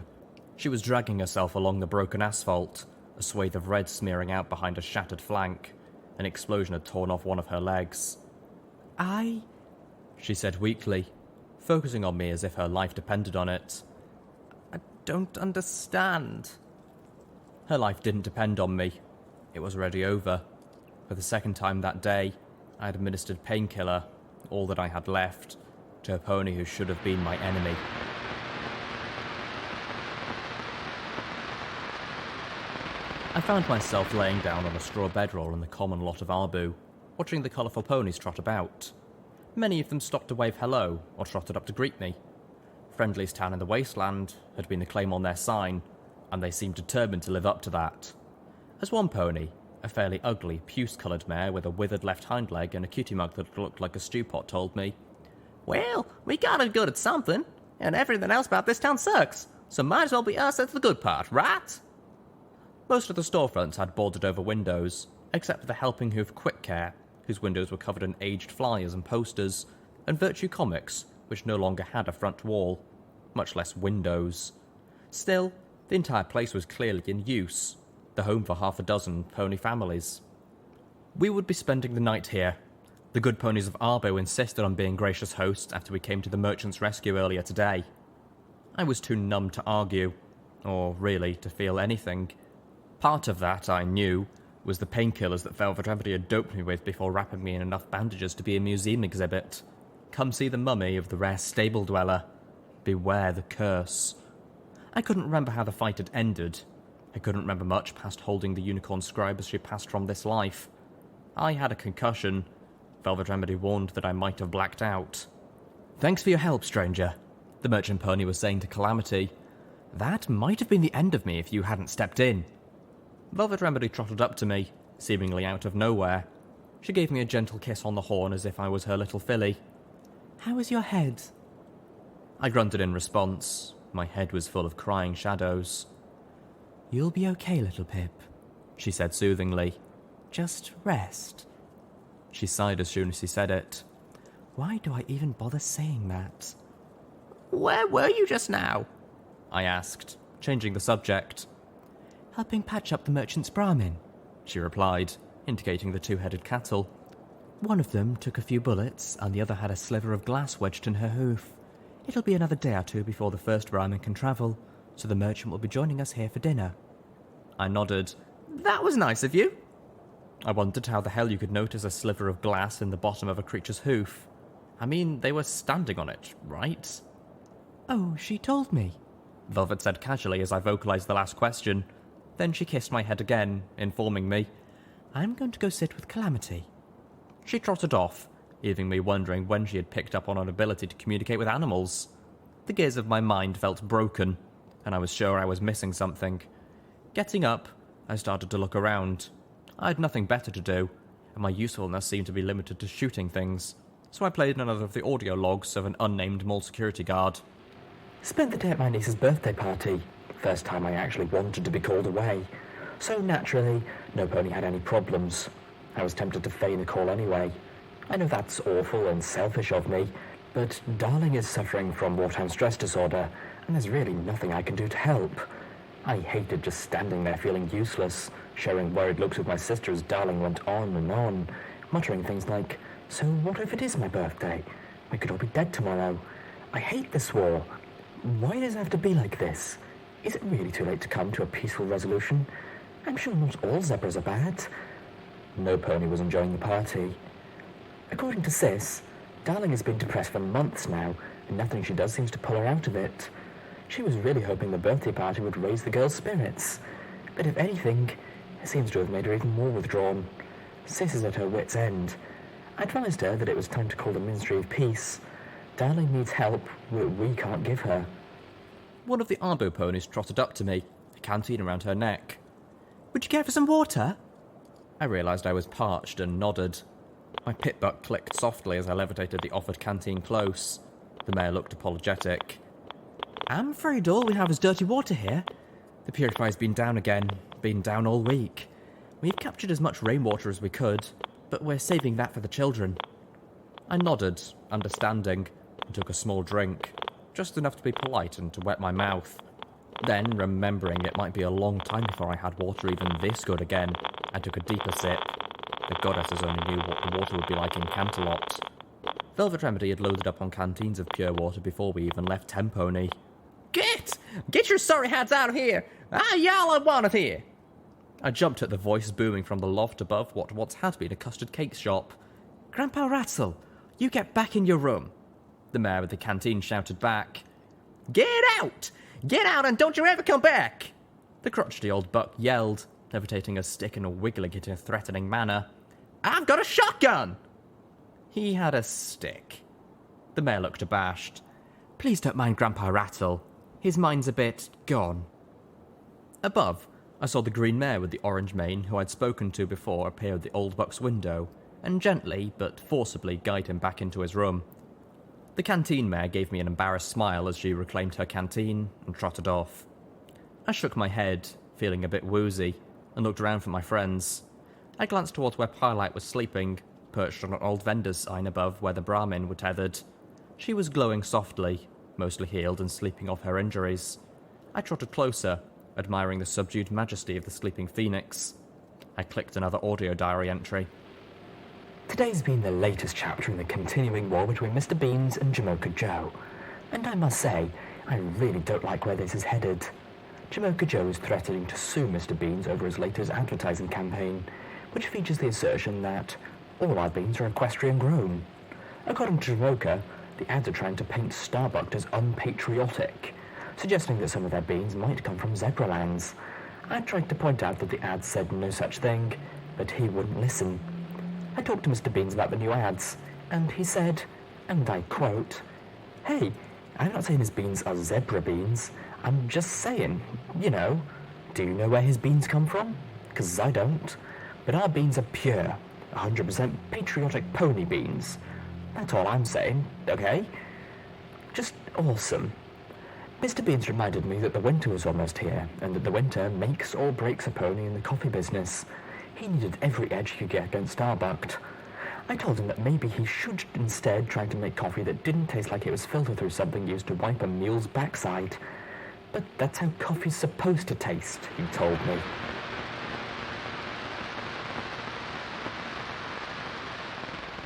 She was dragging herself along the broken asphalt, a swathe of red smearing out behind a shattered flank. An explosion had torn off one of her legs. She said weakly, focusing on me as if her life depended on it. I don't understand. Her life didn't depend on me. It was already over. For the second time that day, I had administered painkiller, all that I had left, to a pony who should have been my enemy. I found myself laying down on a straw bedroll in the common lot of Arbu, watching the colourful ponies trot about. Many of them stopped to wave hello, or trotted up to greet me. Friendliest town in the wasteland had been the claim on their sign, and they seemed determined to live up to that. As one pony, a fairly ugly, puce-coloured mare with a withered left hind leg and a cutie mug that looked like a stew pot, told me, "Well, we got it good at something, and everything else about this town sucks, so might as well be us that's the good part, right?" Most of the storefronts had boarded over windows, except for the Helping Hoof Quick Care, whose windows were covered in aged flyers and posters, and Virtue Comics, which no longer had a front wall, much less windows. Still, the entire place was clearly in use, the home for half a dozen pony families. We would be spending the night here. The good ponies of Arbu insisted on being gracious hosts after we came to the merchant's rescue earlier today. I was too numb to argue, or really to feel anything. Part of that, I knew, was the painkillers that Velvet Remedy had doped me with before wrapping me in enough bandages to be a museum exhibit. Come see the mummy of the rare stable dweller. Beware the curse. I couldn't remember how the fight had ended. I couldn't remember much past holding the unicorn scribe as she passed from this life. I had a concussion. Velvet Remedy warned that I might have blacked out. "Thanks for your help, stranger," the merchant pony was saying to Calamity. "That might have been the end of me if you hadn't stepped in." Velvet Remedy trotted up to me, seemingly out of nowhere. She gave me a gentle kiss on the horn as if I was her little filly. "How is your head?" I grunted in response. My head was full of crying shadows. "You'll be okay, Littlepip," she said soothingly. "Just rest." She sighed as soon as she said it. Why do I even bother saying that? "Where were you just now?" I asked, changing the subject. "Helping patch up the merchant's Brahmin," she replied, indicating the two-headed cattle. "One of them took a few bullets, and the other had a sliver of glass wedged in her hoof. It'll be another day or two before the first Brahmin can travel, so the merchant will be joining us here for dinner." I nodded. "That was nice of you." I wondered how the hell you could notice a sliver of glass in the bottom of a creature's hoof. I mean, they were standing on it, right? "Oh, she told me," Velvet said casually as I vocalized the last question. Then she kissed my head again, informing me, "I'm going to go sit with Calamity." She trotted off, leaving me wondering when she had picked up on an ability to communicate with animals. The gears of my mind felt broken, and I was sure I was missing something. Getting up, I started to look around. I had nothing better to do, and my usefulness seemed to be limited to shooting things, so I played another of the audio logs of an unnamed mall security guard. "Spent the day at my niece's birthday party. First time I actually wanted to be called away. So naturally, no pony had any problems. I was tempted to feign a call anyway. I know that's awful and selfish of me, but Darling is suffering from wartime stress disorder, and there's really nothing I can do to help. I hated just standing there feeling useless, sharing worried looks with my sister as Darling went on, muttering things like, 'So what if it is my birthday? We could all be dead tomorrow. I hate this war. Why does it have to be like this? Is it really too late to come to a peaceful resolution? I'm sure not all zebras are bad.' No pony was enjoying the party. According to Sis, Darling has been depressed for months now, and nothing she does seems to pull her out of it. She was really hoping the birthday party would raise the girl's spirits, but if anything, it seems to have made her even more withdrawn. Sis is at her wit's end. I advised her that it was time to call the Ministry of Peace. Darling needs help we can't give her." One of the Arbu ponies trotted up to me, a canteen around her neck. "Would you care for some water?" I realised I was parched and nodded. My pit butt clicked softly as I levitated the offered canteen close. The mare looked apologetic. "I'm afraid all we have is dirty water here. The purifier's been down again, been down all week. We've captured as much rainwater as we could, but we're saving that for the children." I nodded, understanding, and took a small drink, just enough to be polite and to wet my mouth. Then, remembering it might be a long time before I had water even this good again, I took a deeper sip. The goddesses only knew what the water would be like in Canterlot. Velvet Remedy had loaded up on canteens of pure water before we even left Tempony. Get your sorry hats out of here! Y'all are wanted here! I jumped at the voice booming from the loft above what once had been a custard cake shop. "Grandpa Ratzel, You get back in your room, the mayor of the canteen shouted back. Get out! Get out and don't you ever come back! The crotchety old buck yelled, levitating a stick and wiggling it in a threatening manner. I've got a shotgun! He had a stick. The mayor looked abashed. Please don't mind Grandpa Rattle. His mind's a bit gone. Above, I saw the green mare with the orange mane who I'd spoken to before appear at the old buck's window and gently but forcibly guide him back into his room. The canteen mare gave me an embarrassed smile as she reclaimed her canteen and trotted off. I shook my head, feeling a bit woozy, and looked around for my friends. I glanced towards where Pilite was sleeping, perched on an old vendor's sign above where the Brahmin were tethered. She was glowing softly, mostly healed and sleeping off her injuries. I trotted closer, admiring the subdued majesty of the sleeping phoenix. I clicked another audio diary entry. Today's been the latest chapter in the continuing war between Mr. Beans and Jamocha Joe, and I must say, I really don't like where this is headed. Jamocha Joe is threatening to sue Mr. Beans over his latest advertising campaign, which features the assertion that all our beans are equestrian grown. According to Jamocha, the ads are trying to paint Starbuck as unpatriotic, suggesting that some of their beans might come from Zebralands. I tried to point out that the ads said no such thing, but he wouldn't listen. I talked to Mr. Beans about the new ads, and he said, and I quote, "Hey, I'm not saying his beans are zebra beans. I'm just saying, do you know where his beans come from? 'Cause I don't. But our beans are pure, 100% patriotic pony beans. That's all I'm saying, okay? Just awesome." Mr. Beans reminded me that the winter was almost here, and that the winter makes or breaks a pony in the coffee business. He needed every edge he could get against Starbuck. I told him that maybe he should instead try to make coffee that didn't taste like it was filtered through something used to wipe a mule's backside. But that's how coffee's supposed to taste, he told me.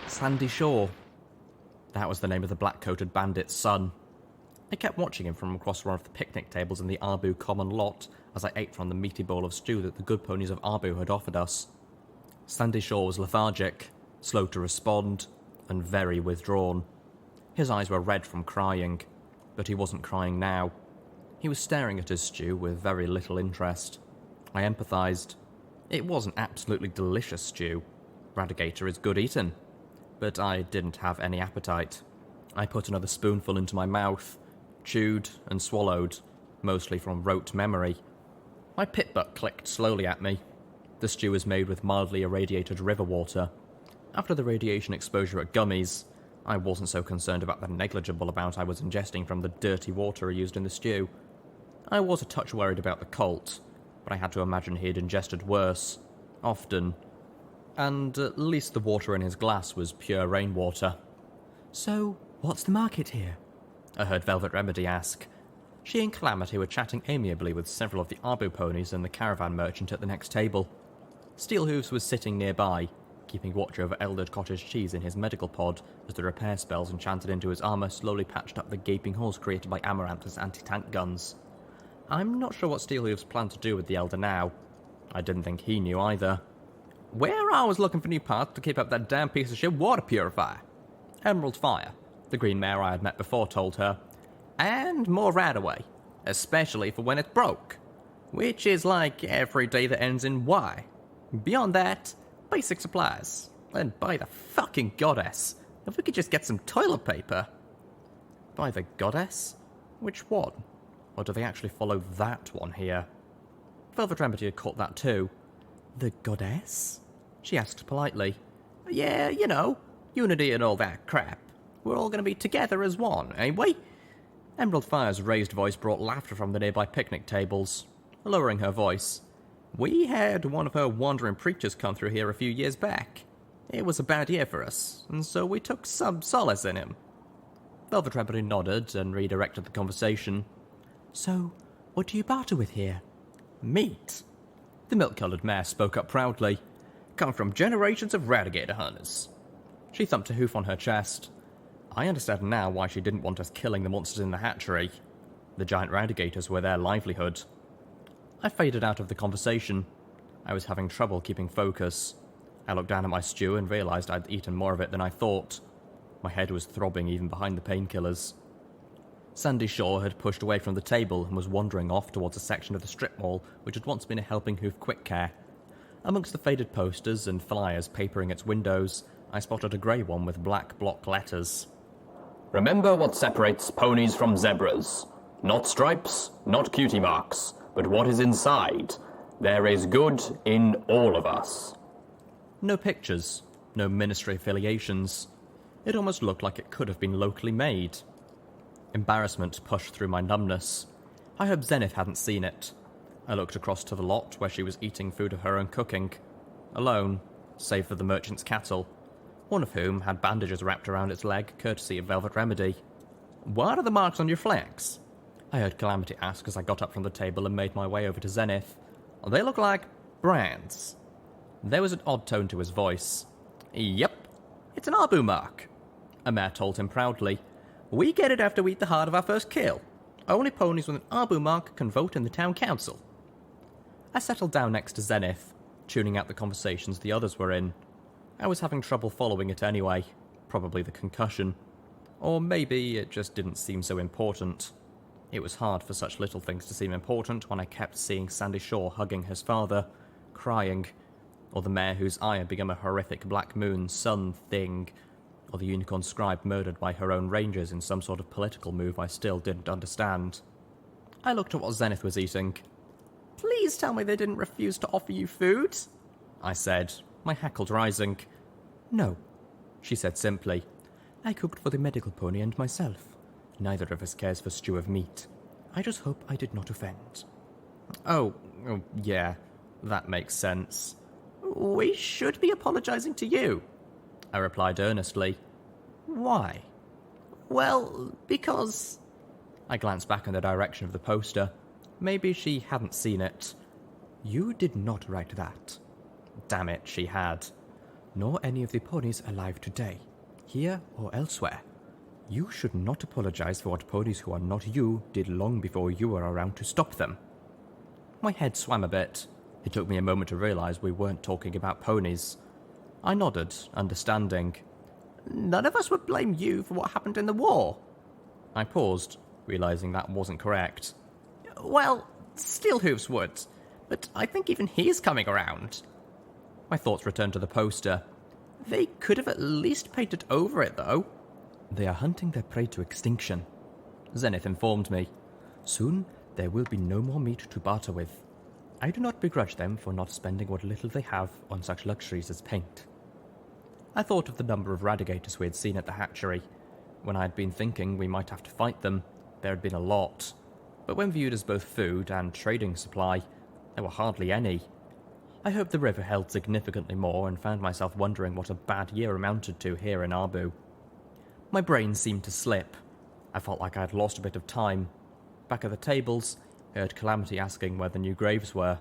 Sandy Shore. That was the name of the black-coated bandit's son. I kept watching him from across one of the picnic tables in the Arbu common lot as I ate from the meaty bowl of stew that the good ponies of Arbu had offered us. Sandy Shore was lethargic, slow to respond, and very withdrawn. His eyes were red from crying, but he wasn't crying now. He was staring at his stew with very little interest. I empathised. It was an absolutely delicious stew. Radigator is good eating. But I didn't have any appetite. I put another spoonful into my mouth, chewed and swallowed, mostly from rote memory. My pit butt clicked slowly at me. The stew was made with mildly irradiated river water. After the radiation exposure at Gummies, I wasn't so concerned about the negligible amount I was ingesting from the dirty water used in the stew. I was a touch worried about the colt, but I had to imagine he had ingested worse, often, and at least the water in his glass was pure rainwater. "So, what's the market here?" I heard Velvet Remedy ask. She and Calamity were chatting amiably with several of the Arbu ponies and the caravan merchant at the next table. Steelhooves was sitting nearby, keeping watch over Elder Cottage Cheese in his medical pod as the repair spells enchanted into his armour slowly patched up the gaping holes created by Amaranth's anti-tank guns. I'm not sure what Steelhooves planned to do with the Elder now. I didn't think he knew either. "We're always looking for new parts to keep up that damn piece of shit water purifier." Emerald Fire, the green mare I had met before, told her. "And more Radaway, especially for when it's broke. Which is like every day that ends in Y. Beyond that, basic supplies. And by the fucking goddess, if we could just get some toilet paper." By the goddess? Which one? Or do they actually follow that one here? Velvet Remedy had caught that too. "The goddess?" she asked politely. "Yeah, unity and all that crap. We're all going to be together as one, ain't we?" Emerald Fire's raised voice brought laughter from the nearby picnic tables. Lowering her voice, "We had one of her wandering preachers come through here a few years back. It was a bad year for us, and so we took some solace in him." Velvet Remedy nodded and redirected the conversation. "So, what do you barter with here?" "Meat." The milk-coloured mare spoke up proudly. "Come from generations of Radigator hunters." She thumped a hoof on her chest. I understand now why she didn't want us killing the monsters in the hatchery. The giant Radigators were their livelihood. I faded out of the conversation. I was having trouble keeping focus. I looked down at my stew and realised I'd eaten more of it than I thought. My head was throbbing even behind the painkillers. Sandy Shaw had pushed away from the table and was wandering off towards a section of the strip mall which had once been a Helping Hoof Quick Care. Amongst the faded posters and flyers papering its windows, I spotted a grey one with black block letters. Remember what separates ponies from zebras. Not stripes, not cutie marks, but what is inside. There is good in all of us. No pictures, no ministry affiliations. It almost looked like it could have been locally made. Embarrassment pushed through my numbness. I hoped Zenith hadn't seen it. I looked across to the lot where she was eating food of her own cooking. Alone, save for the merchant's cattle, one of whom had bandages wrapped around its leg, courtesy of Velvet Remedy. What are the marks on your flanks? I heard Calamity ask as I got up from the table and made my way over to Zenith. They look like brands. There was an odd tone to his voice. Yep, it's an Arbu mark, Amer told him proudly. We get it after we eat the heart of our first kill. Only ponies with an Arbu mark can vote in the town council. I settled down next to Zenith, tuning out the conversations the others were in. I was having trouble following it anyway, probably the concussion. Or maybe it just didn't seem so important. It was hard for such little things to seem important when I kept seeing Sandy Shaw hugging his father, crying, or the mare whose eye had become a horrific black moon sun thing, or the unicorn scribe murdered by her own rangers in some sort of political move I still didn't understand. I looked at what Zenith was eating. Please tell me they didn't refuse to offer you food, I said, my hackles rising. No, she said simply. I cooked for the medical pony and myself. Neither of us cares for stew of meat. I just hope I did not offend. Oh, yeah, that makes sense. We should be apologizing to you, I replied earnestly. Why? Well, because... I glanced back in the direction of the poster. Maybe she hadn't seen it. You did not write that. Damn it, she had. Nor any of the ponies alive today, here or elsewhere. You should not apologize for what ponies who are not you did long before you were around to stop them. My head swam a bit. It took me a moment to realize we weren't talking about ponies. I nodded, understanding. None of us would blame you for what happened in the war. I paused, realizing that wasn't correct. Well, Steelhooves would, but I think even he's coming around. My thoughts returned to the poster. They could have at least painted over it, though. They are hunting their prey to extinction, Zenith informed me. Soon there will be no more meat to barter with. I do not begrudge them for not spending what little they have on such luxuries as paint. I thought of the number of radigators we had seen at the hatchery. When I had been thinking we might have to fight them, there had been a lot. But when viewed as both food and trading supply, there were hardly any. I hoped the river held significantly more and found myself wondering what a bad year amounted to here in Arbu. My brain seemed to slip. I felt like I had lost a bit of time. Back at the tables, I heard Calamity asking where the new graves were.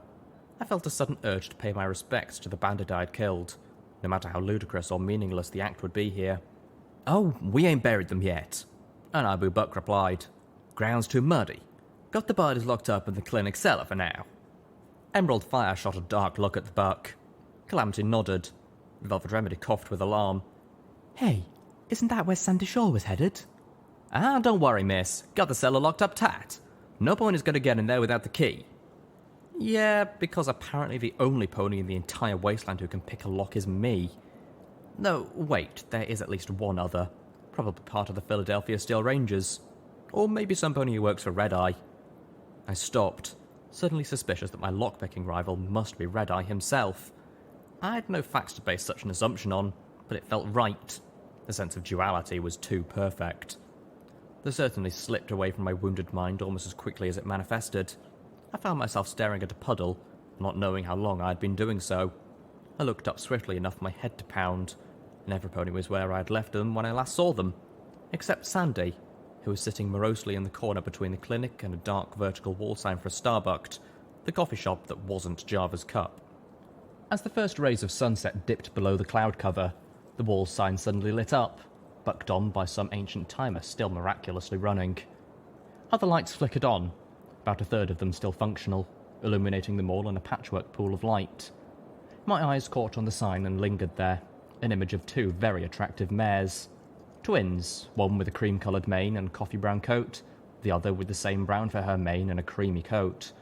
I felt a sudden urge to pay my respects to the bandit I had killed, no matter how ludicrous or meaningless the act would be here. Oh, we ain't buried them yet, and Arbu Buck replied. Ground's too muddy. Got the bodies locked up in the clinic cellar for now. Emerald Fire shot a dark look at the buck. Calamity nodded. Velvet Remedy coughed with alarm. Hey, isn't that where Sandy Shaw was headed? Ah, don't worry, miss. Got the cellar locked up tight. No point is going to get in there without the key. Yeah, because apparently the only pony in the entire wasteland who can pick a lock is me. No, wait, there is at least one other. Probably part of the Philadelphia Steel Rangers. Or maybe some pony who works for Red Eye. I stopped, suddenly suspicious that my lockpicking rival must be Red Eye himself. I had no facts to base such an assumption on, but it felt right. The sense of duality was too perfect. The certainty slipped away from my wounded mind almost as quickly as it manifested. I found myself staring at a puddle, not knowing how long I had been doing so. I looked up swiftly enough for my head to pound, and every pony was where I had left them when I last saw them, except Sandy, who was sitting morosely in the corner between the clinic and a dark vertical wall sign for a Starbucks, the coffee shop that wasn't Java's Cup. As the first rays of sunset dipped below the cloud cover, the wall sign suddenly lit up, bucked on by some ancient timer still miraculously running. Other lights flickered on, about a third of them still functional, illuminating them all in a patchwork pool of light. My eyes caught on the sign and lingered there, an image of two very attractive mares. Twins, one with a cream-coloured mane and coffee-brown coat, the other with the same brown for her mane and a creamy coat,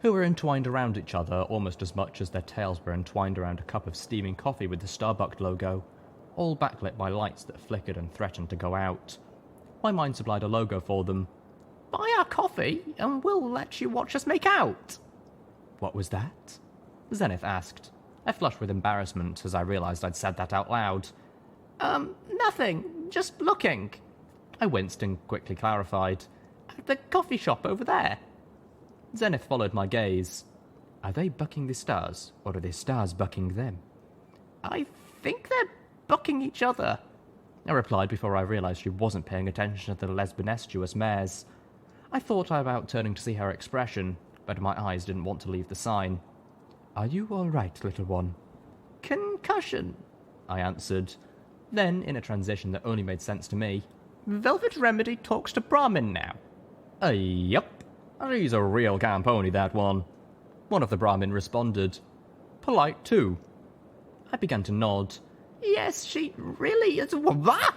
who were entwined around each other almost as much as their tails were entwined around a cup of steaming coffee with the Starbucks logo, all backlit by lights that flickered and threatened to go out. My mind supplied a logo for them. "Buy our coffee, and we'll let you watch us make out." "What was that?" Zenith asked. I flushed with embarrassment as I realised I'd said that out loud. Nothing. Just looking." I winced and quickly clarified. "At the coffee shop over there." Zenith followed my gaze. "Are they bucking the stars, or are the stars bucking them?" "I think they're bucking each other," I replied before I realised she wasn't paying attention to the lesbianestuous mares. I thought about turning to see her expression, but my eyes didn't want to leave the sign. "Are you all right, little one?" "Concussion," I answered. Then, in a transition that only made sense to me, "Velvet Remedy talks to Brahmin now." Yup. He's a real camponi, that one." One of the Brahmin responded. "Polite, too." I began to nod. "Yes, she really is." What?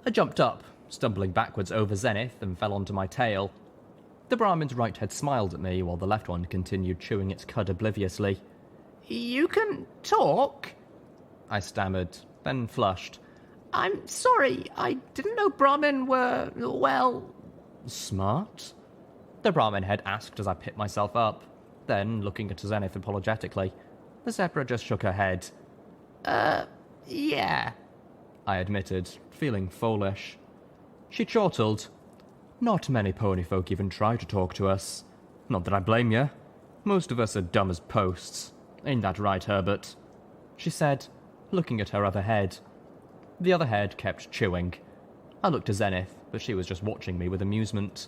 I jumped up, stumbling backwards over Zenith, and fell onto my tail. The Brahmin's right head smiled at me, while the left one continued chewing its cud obliviously. "You can talk?" I stammered, then flushed. "I'm sorry, I didn't know Brahmin were, well..." "Smart?" The Brahmin head asked as I picked myself up. Then, looking at Zenith apologetically, the zebra just shook her head. Yeah," I admitted, feeling foolish. She chortled. "Not many pony folk even try to talk to us. Not that I blame you. Most of us are dumb as posts. Ain't that right, Herbert?" she said, looking at her other head. The other head kept chewing. I looked to Zenith, but she was just watching me with amusement.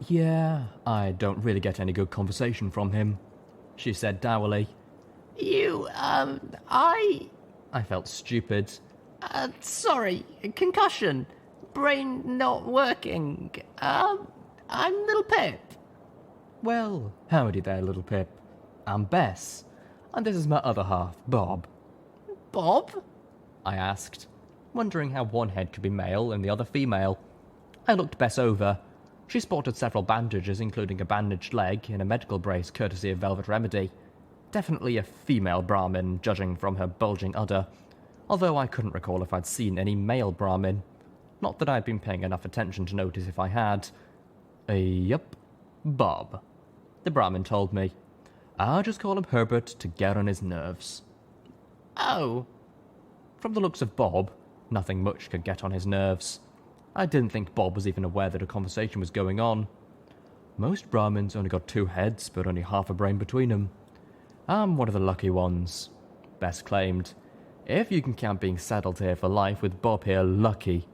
"Yeah, I don't really get any good conversation from him," she said dourly. I felt stupid. Sorry, concussion. Brain not working. I'm Littlepip." "Well, howdy there, Littlepip. I'm Bess, and this is my other half, Bob." "Bob?" I asked, wondering how one head could be male and the other female. I looked Bess over. She sported several bandages, including a bandaged leg and a medical brace courtesy of Velvet Remedy. Definitely a female Brahmin, judging from her bulging udder, although I couldn't recall if I'd seen any male Brahmin. Not that I'd been paying enough attention to notice if I had. Yup, Bob," the Brahmin told me. "I'll just call him Herbert to get on his nerves." "Oh." From the looks of Bob, nothing much could get on his nerves. I didn't think Bob was even aware that a conversation was going on. "Most Brahmins only got 2 heads, but only half a brain between them. I'm one of the lucky ones," Bess claimed. "If you can count being saddled here for life with Bob here lucky.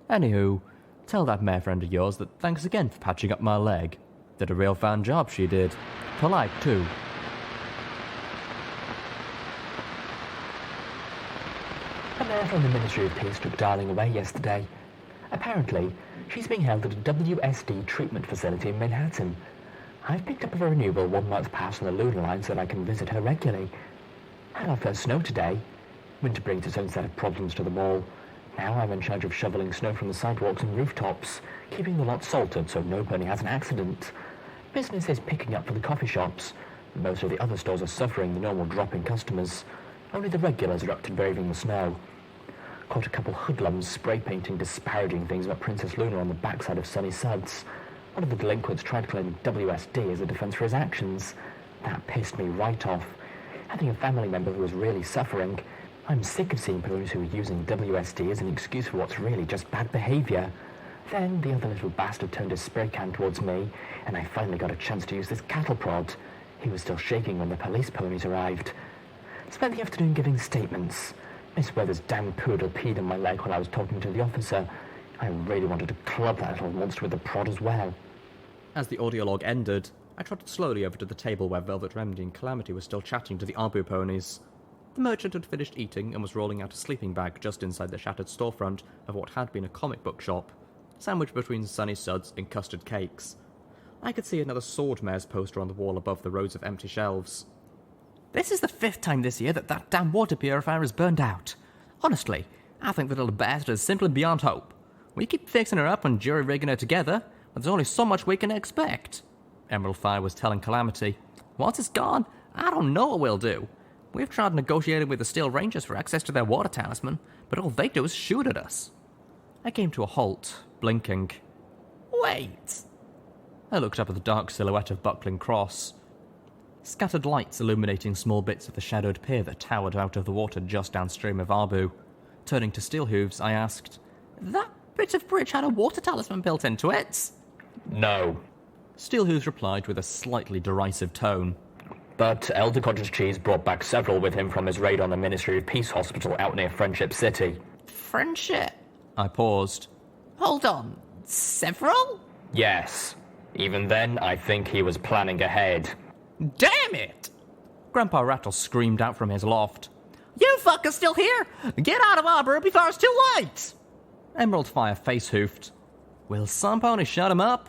Anywho, tell that mare friend of yours that thanks again for patching up my leg. Did a real fine job, she did. Polite, too." A mare from the Ministry of Peace took Darling away yesterday. Apparently, she's being held at a WSD treatment facility in Manhattan. I've picked up a renewal 1 month pass on the Lunar Line so that I can visit her regularly. Had our first snow today. Winter brings its own set of problems to the mall. Now I'm in charge of shoveling snow from the sidewalks and rooftops, keeping the lot salted so nobody has an accident. Business is picking up for the coffee shops. Most of the other stores are suffering the normal drop in customers. Only the regulars are up to braving the snow. Caught a couple hoodlums spray painting disparaging things about Princess Luna on the backside of Sunny Suds. One of the delinquents tried claiming WSD as a defense for his actions. That pissed me right off. Having a family member who was really suffering, I'm sick of seeing police who are using WSD as an excuse for what's really just bad behaviour. Then the other little bastard turned his spray can towards me, and I finally got a chance to use this cattle prod. He was still shaking when the police ponies arrived. Spent the afternoon giving statements. Miss Weather's damn poodle peed on my leg while I was talking to the officer. I really wanted to club that little monster with the prod as well. As the audio log ended, I trotted slowly over to the table where Velvet Remedy and Calamity were still chatting to the Arbu ponies. The merchant had finished eating and was rolling out a sleeping bag just inside the shattered storefront of what had been a comic book shop, sandwiched between Sunny Suds and custard cakes. I could see another Sword Mare's poster on the wall above the rows of empty shelves. "This is the 5th time this year that damn water purifier has burned out. Honestly, I think the little bastard is simply beyond hope. We keep fixing her up and jury-rigging her together, but there's only so much we can expect. Emerald Fire was telling Calamity. Once it's gone, I don't know what we'll do. We've tried negotiating with the Steel Rangers for access to their water talisman, but all they do is shoot at us. I came to a halt, blinking. Wait! I looked up at the dark silhouette of Buckling Cross. Scattered lights illuminating small bits of the shadowed pier that towered out of the water just downstream of Arbu. Turning to Steelhooves, I asked, That bit of bridge had a water talisman built into it? No. Steelhooves replied with a slightly derisive tone. But Elder Cottage Cheese brought back several with him from his raid on the Ministry of Peace Hospital out near Friendship City. Friendship? I paused. Hold on. Several? Yes. Even then, I think he was planning ahead. Damn it! Grandpa Rattle screamed out from his loft. You fuckers still here? Get out of Arbu before it's too late! Emerald Fire face-hoofed. Will some pony shut him up?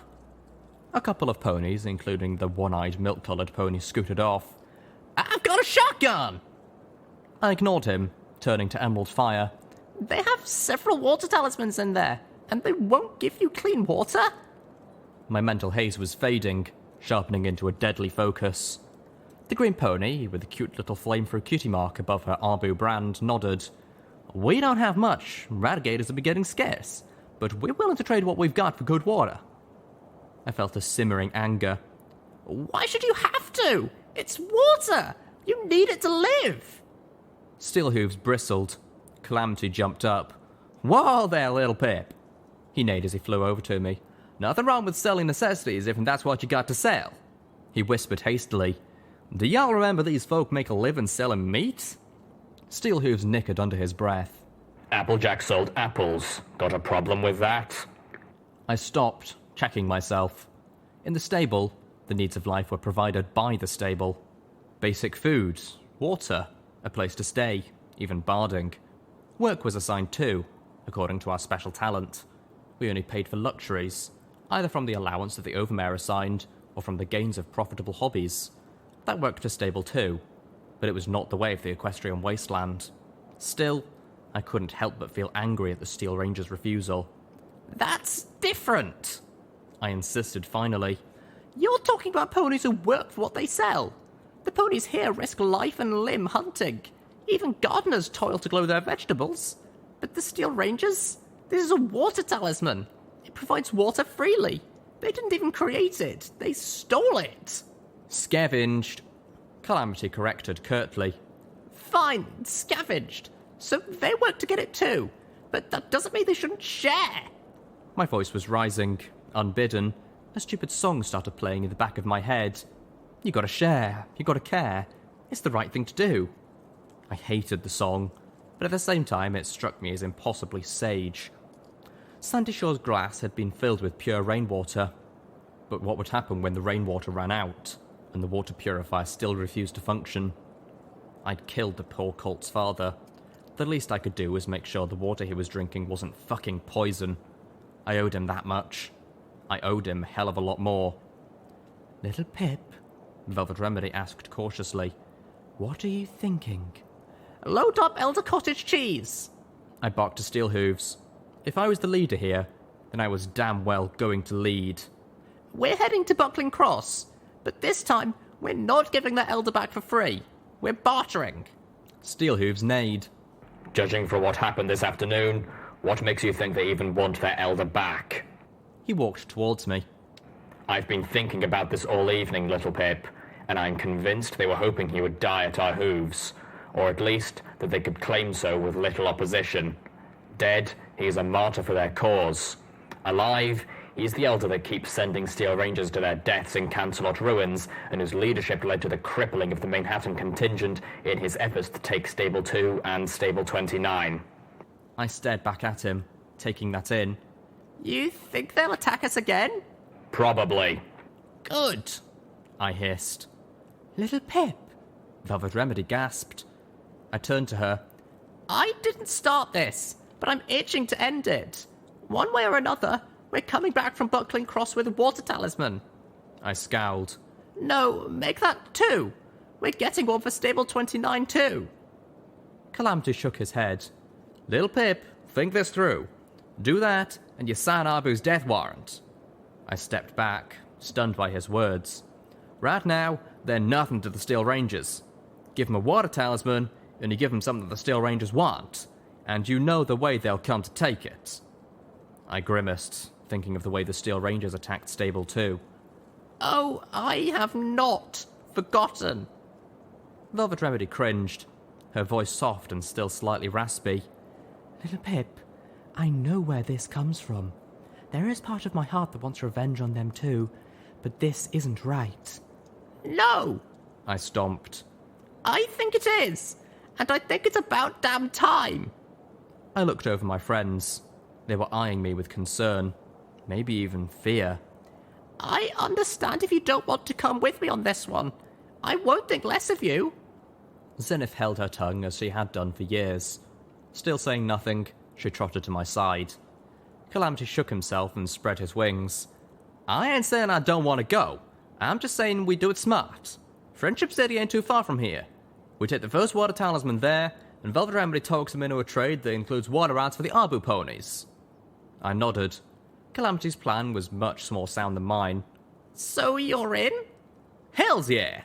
A couple of ponies, including the one-eyed milk-coloured pony, scooted off. I've got a shotgun! I ignored him, turning to Emerald Fire. They have several water talismans in there, and they won't give you clean water? My mental haze was fading, sharpening into a deadly focus. The green pony, with a cute little flame-through cutie mark above her Arbu brand, nodded. We don't have much. Radigators are getting scarce, but we're willing to trade what we've got for good water. I felt a simmering anger. Why should you have to? It's water! You need it to live! Steelhooves bristled. Calamity jumped up. Whoa there, Littlepip! He neighed as he flew over to me. Nothing wrong with selling necessities if that's what you got to sell. He whispered hastily. Do y'all remember these folk make a living selling meat? Steelhooves nickered under his breath. Applejack sold apples. Got a problem with that? I stopped, checking myself. In the stable, the needs of life were provided by the stable. Basic food, water, a place to stay, even barding. Work was assigned too, according to our special talent. We only paid for luxuries, either from the allowance that the Overmare assigned, or from the gains of profitable hobbies. That worked for stable too, but it was not the way of the Equestrian wasteland. Still, I couldn't help but feel angry at the Steel Ranger's refusal. That's different! I insisted finally. You're talking about ponies who work for what they sell. The ponies here risk life and limb hunting. Even gardeners toil to grow their vegetables. But the Steel Rangers? This is a water talisman. It provides water freely. They didn't even create it. They stole it. Scavenged. Calamity corrected curtly. Fine, scavenged. So they work to get it too. But that doesn't mean they shouldn't share. My voice was rising, unbidden. A stupid song started playing in the back of my head. You gotta share. You gotta care. It's the right thing to do. I hated the song, but at the same time it struck me as impossibly sage. Sandy Shore's glass had been filled with pure rainwater. But what would happen when the rainwater ran out, and the water purifier still refused to function? I'd killed the poor colt's father. The least I could do was make sure the water he was drinking wasn't fucking poison. I owed him that much. I owed him a hell of a lot more. Littlepip, Velvet Remedy asked cautiously, what are you thinking? Load up Elder Cottage Cheese! I barked to Steelhooves. If I was the leader here, then I was damn well going to lead. We're heading to Buckling Cross, but this time we're not giving that elder back for free. We're bartering. Steelhooves neighed. Judging from what happened this afternoon, what makes you think they even want their elder back? He walked towards me. I've been thinking about this all evening, Littlepip, and I'm convinced they were hoping he would die at our hooves, or at least that they could claim so with little opposition. Dead, he is a martyr for their cause. Alive, he's the elder that keeps sending Steel Rangers to their deaths in Cancelot ruins, and whose leadership led to the crippling of the Manhattan contingent in his efforts to take Stable 2 and Stable 29. I stared back at him, taking that in. You think they'll attack us again? Probably. Good, I hissed. Littlepip, Velvet Remedy gasped. I turned to her. I didn't start this, but I'm itching to end it. One way or another, we're coming back from Buckling Cross with a water talisman. I scowled. No, make that 2. We're getting one for Stable 29 too. Calamity shook his head. Littlepip, think this through. Do that, and you sign Arbu's death warrant. I stepped back, stunned by his words. Right now, they're nothing to the Steel Rangers. Give them a water talisman, and you give them something the Steel Rangers want, and you know the way they'll come to take it. I grimaced, thinking of the way the Steel Rangers attacked Stable 2. Oh, I have not forgotten. Velvet Remedy cringed, her voice soft and still slightly raspy. Littlepip, I know where this comes from. There is part of my heart that wants revenge on them too, but this isn't right. No, I stomped. I think it is, and I think it's about damn time. I looked over my friends. They were eyeing me with concern, maybe even fear. I understand if you don't want to come with me on this one. I won't think less of you. Zenith held her tongue as she had done for years. Still saying nothing, she trotted to my side. Calamity shook himself and spread his wings. I ain't saying I don't want to go. I'm just saying we do it smart. Friendship City ain't too far from here. We take the first water talisman there, and Velvet Remedy talks him into a trade that includes water rats for the Arbu ponies. I nodded. Calamity's plan was much more sound than mine. So you're in? Hells yeah!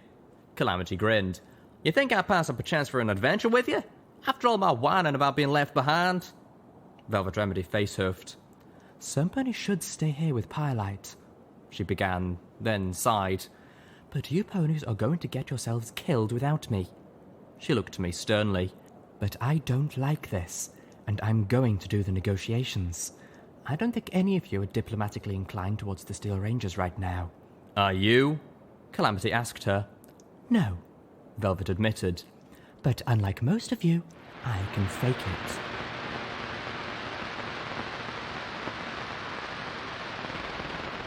Calamity grinned. You think I'd pass up a chance for an adventure with you? After all my whining about being left behind? Velvet Remedy face-huffed. Somebody should stay here with Pyrelight, she began, then sighed. But you ponies are going to get yourselves killed without me. She looked to me sternly. But I don't like this, and I'm going to do the negotiations. I don't think any of you are diplomatically inclined towards the Steel Rangers right now. Are you? Calamity asked her. No, Velvet admitted. But unlike most of you, I can fake it.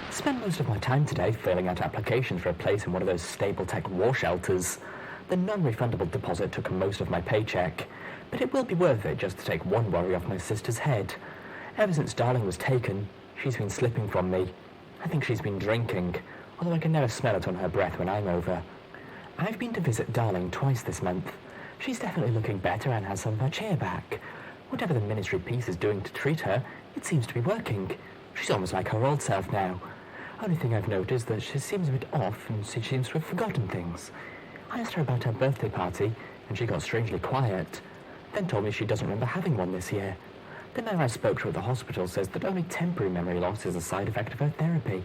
I spent most of my time today filling out applications for a place in one of those stable tech war shelters. The non-refundable deposit took most of my paycheck, but it will be worth it just to take one worry off my sister's head. Ever since Darling was taken, she's been slipping from me. I think she's been drinking, although I can never smell it on her breath when I'm over. I've been to visit Darling twice this month. She's definitely looking better and has some of her cheer back. Whatever the ministry piece is doing to treat her, it seems to be working. She's almost like her old self now. Only thing I've noticed is that she seems a bit off and she seems to have forgotten things. I asked her about her birthday party, and she got strangely quiet, then told me she doesn't remember having one this year. The man I spoke to at the hospital says that only temporary memory loss is a side effect of her therapy.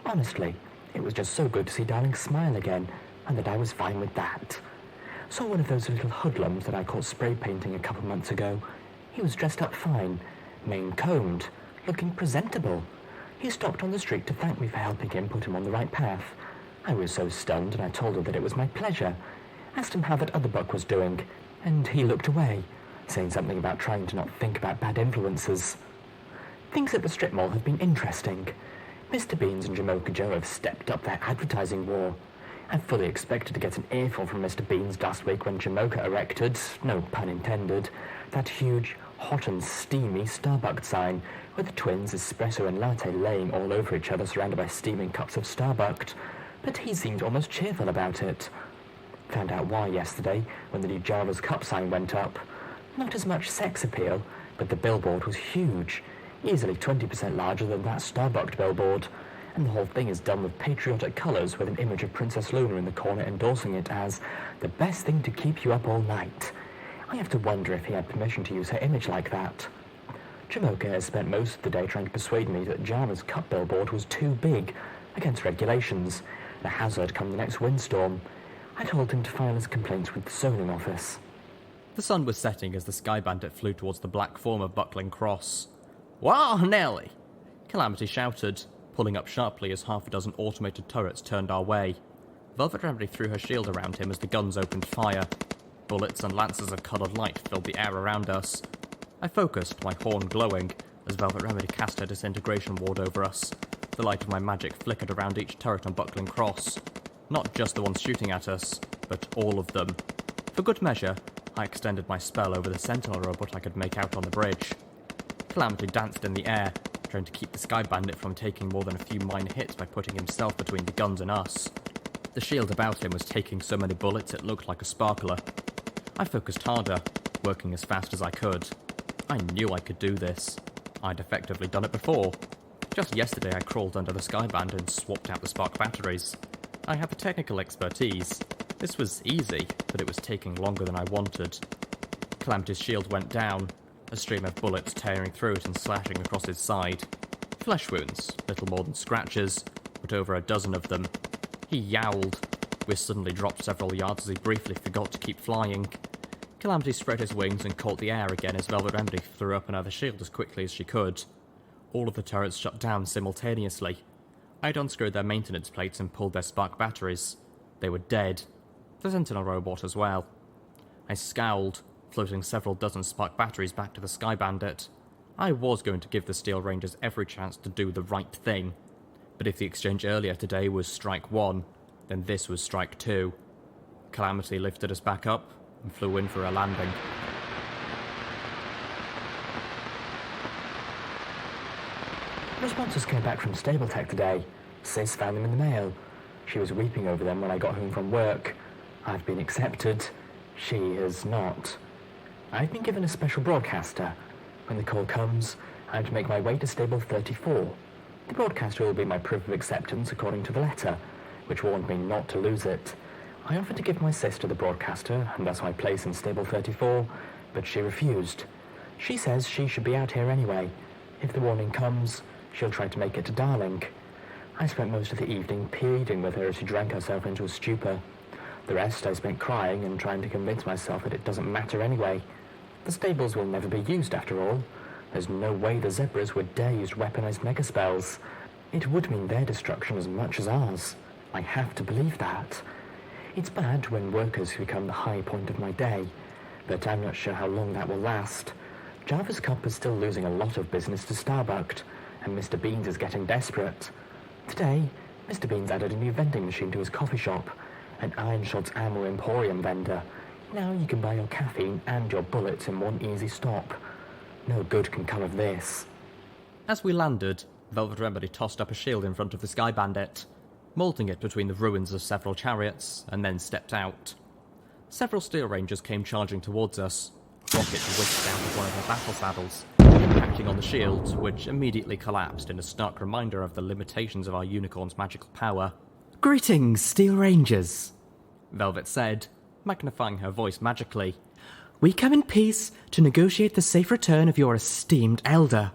Honestly, it was just so good to see Darling smile again, and that I was fine with that. Saw one of those little hoodlums that I caught spray painting a couple months ago. He was dressed up fine, mane-combed, looking presentable. He stopped on the street to thank me for helping him put him on the right path. I was so stunned, and I told her that it was my pleasure. Asked him how that other buck was doing, and he looked away, saying something about trying to not think about bad influences. Things at the strip mall have been interesting. Mr. Beans and Jamocha Joe have stepped up their advertising war. I fully expected to get an earful from Mr. Beans last week when Jamocha erected, no pun intended, that huge, hot and steamy Starbucks sign with the twins, espresso and latte laying all over each other surrounded by steaming cups of Starbucks, but he seemed almost cheerful about it. Found out why yesterday when the new Java's Cup sign went up. Not as much sex appeal, but the billboard was huge, easily 20% larger than that Starbucks billboard, and the whole thing is done with patriotic colours with an image of Princess Luna in the corner endorsing it as the best thing to keep you up all night. I have to wonder if he had permission to use her image like that. Jamocha has spent most of the day trying to persuade me that Java's Cup billboard was too big, against regulations, and a hazard come the next windstorm. I told him to file his complaints with the zoning office. The sun was setting as the Sky Bandit flew towards the black form of Buckling Cross. "Whoa, Nelly!" Calamity shouted, pulling up sharply as half a dozen automated turrets turned our way. Velvet Remedy threw her shield around him as the guns opened fire. Bullets and lances of coloured light filled the air around us. I focused, my horn glowing, as Velvet Remedy cast her disintegration ward over us. The light of my magic flickered around each turret on Buckling Cross. Not just the ones shooting at us, but all of them. For good measure, I extended my spell over the sentinel robot I could make out on the bridge. Calamity danced in the air, trying to keep the Sky Bandit from taking more than a few minor hits by putting himself between the guns and us. The shield about him was taking so many bullets it looked like a sparkler. I focused harder, working as fast as I could. I knew I could do this. I'd effectively done it before. Just yesterday I crawled under the Skyband and swapped out the spark batteries. I have the technical expertise. This was easy, but it was taking longer than I wanted. Calamity's shield went down, a stream of bullets tearing through it and slashing across his side. Flesh wounds, little more than scratches, but over a dozen of them. He yowled. We suddenly dropped several yards as he briefly forgot to keep flying. Calamity spread his wings and caught the air again as Velvet Remedy threw up another shield as quickly as she could. All of the turrets shut down simultaneously. I'd unscrewed their maintenance plates and pulled their spark batteries. They were dead. The Sentinel robot as well. I scowled, floating several dozen spark batteries back to the Sky Bandit. I was going to give the Steel Rangers every chance to do the right thing. But if the exchange earlier today was strike 1, then this was strike 2. Calamity lifted us back up and flew in for a landing. Responses came back from Stable Tech today. Sis found them in the mail. She was weeping over them when I got home from work. I've been accepted. She has not. I've been given a special broadcaster. When the call comes, I'm to make my way to Stable 34. The broadcaster will be my proof of acceptance according to the letter, which warned me not to lose it. I offered to give my sister the broadcaster, and thus my place in Stable 34, but she refused. She says she should be out here anyway. If the warning comes, she'll try to make it to Darling. I spent most of the evening pleading with her as she drank herself into a stupor. The rest I spent crying and trying to convince myself that it doesn't matter anyway. The stables will never be used after all. There's no way the Zebras would dare use weaponized megaspells. It would mean their destruction as much as ours. I have to believe that. It's bad when workers become the high point of my day, but I'm not sure how long that will last. Java's Cup is still losing a lot of business to Starbucked, and Mr. Beans is getting desperate. Today, Mr. Beans added a new vending machine to his coffee shop, an Iron Shot's Ammo Emporium vendor. Now you can buy your caffeine and your bullets in one easy stop. No good can come of this. As we landed, Velvet Remedy tossed up a shield in front of the Sky Bandit, moulding it between the ruins of several chariots, and then stepped out. Several Steel Rangers came charging towards us. Rocket whisked down with one of their battle saddles, impacting on the shield, which immediately collapsed in a stark reminder of the limitations of our unicorn's magical power. Greetings, Steel Rangers, Velvet said, magnifying her voice magically. We come in peace to negotiate the safe return of your esteemed elder.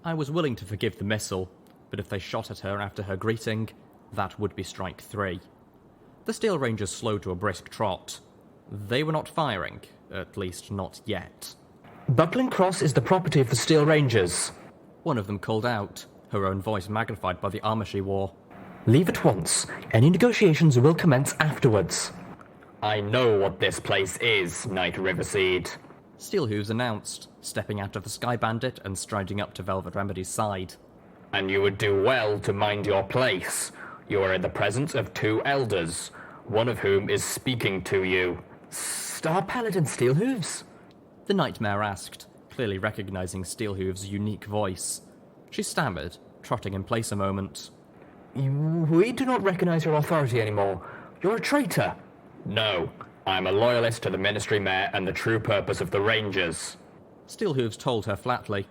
I was willing to forgive the missile, but if they shot at her after her greeting, that would be strike 3. The Steel Rangers slowed to a brisk trot. They were not firing, at least not yet. Buckling Cross is the property of the Steel Rangers, one of them called out, her own voice magnified by the armor she wore. Leave at once. Any negotiations will commence afterwards. I know what this place is, Knight Riverseed, Steelhooves announced, stepping out of the Sky Bandit and striding up to Velvet Remedy's side. And you would do well to mind your place. You are in the presence of 2 elders, one of whom is speaking to you. Star Paladin Steelhooves? The Nightmare asked, clearly recognizing Steelhooves' unique voice. She stammered, trotting in place a moment. We do not recognize your authority anymore. You're a traitor. No, I'm a loyalist to the Ministry Mayor and the true purpose of the Rangers. Steelhooves told her flatly.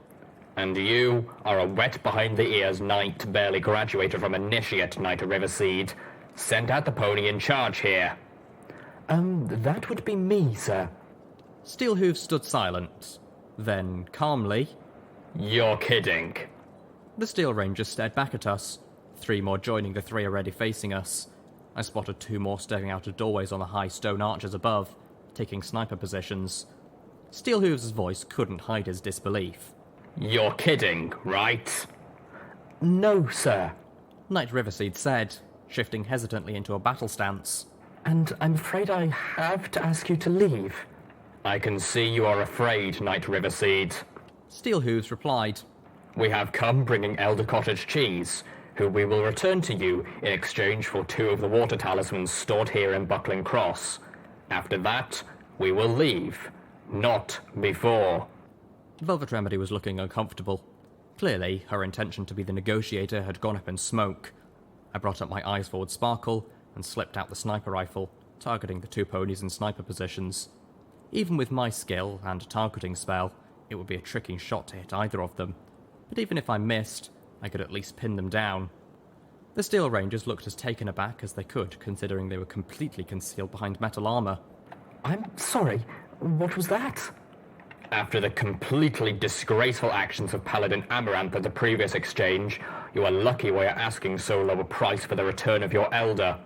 And you are a wet-behind-the-ears knight barely graduated from Initiate, Knight of Riverseed. Send out the pony in charge here. That would be me, sir. Steelhooves stood silent. Then, calmly... You're kidding. The Steel Rangers stared back at us, 3 more joining the 3 already facing us. I spotted 2 more staring out of doorways on the high stone arches above, taking sniper positions. Steelhooves' voice couldn't hide his disbelief. You're kidding, right? No, sir, Knight Riverseed said, shifting hesitantly into a battle stance. And I'm afraid I have to ask you to leave. I can see you are afraid, Knight Riverseed. Steelhooves replied. We have come bringing Elder Cottage Cheese, who we will return to you in exchange for 2 of the water talismans stored here in Buckling Cross. After that, we will leave. Not before. Velvet Remedy was looking uncomfortable. Clearly, her intention to be the negotiator had gone up in smoke. I brought up my eyes forward sparkle and slipped out the sniper rifle, targeting the 2 ponies in sniper positions. Even with my skill and targeting spell, It would be a tricking shot to hit either of them, but even if I missed, I could at least pin them down. The Steel Rangers looked as taken aback as they could, considering they were completely concealed behind metal armour. I'm sorry, what was that? After the completely disgraceful actions of Paladin Amaranth at the previous exchange, you are lucky why you're asking so low a price for the return of your elder.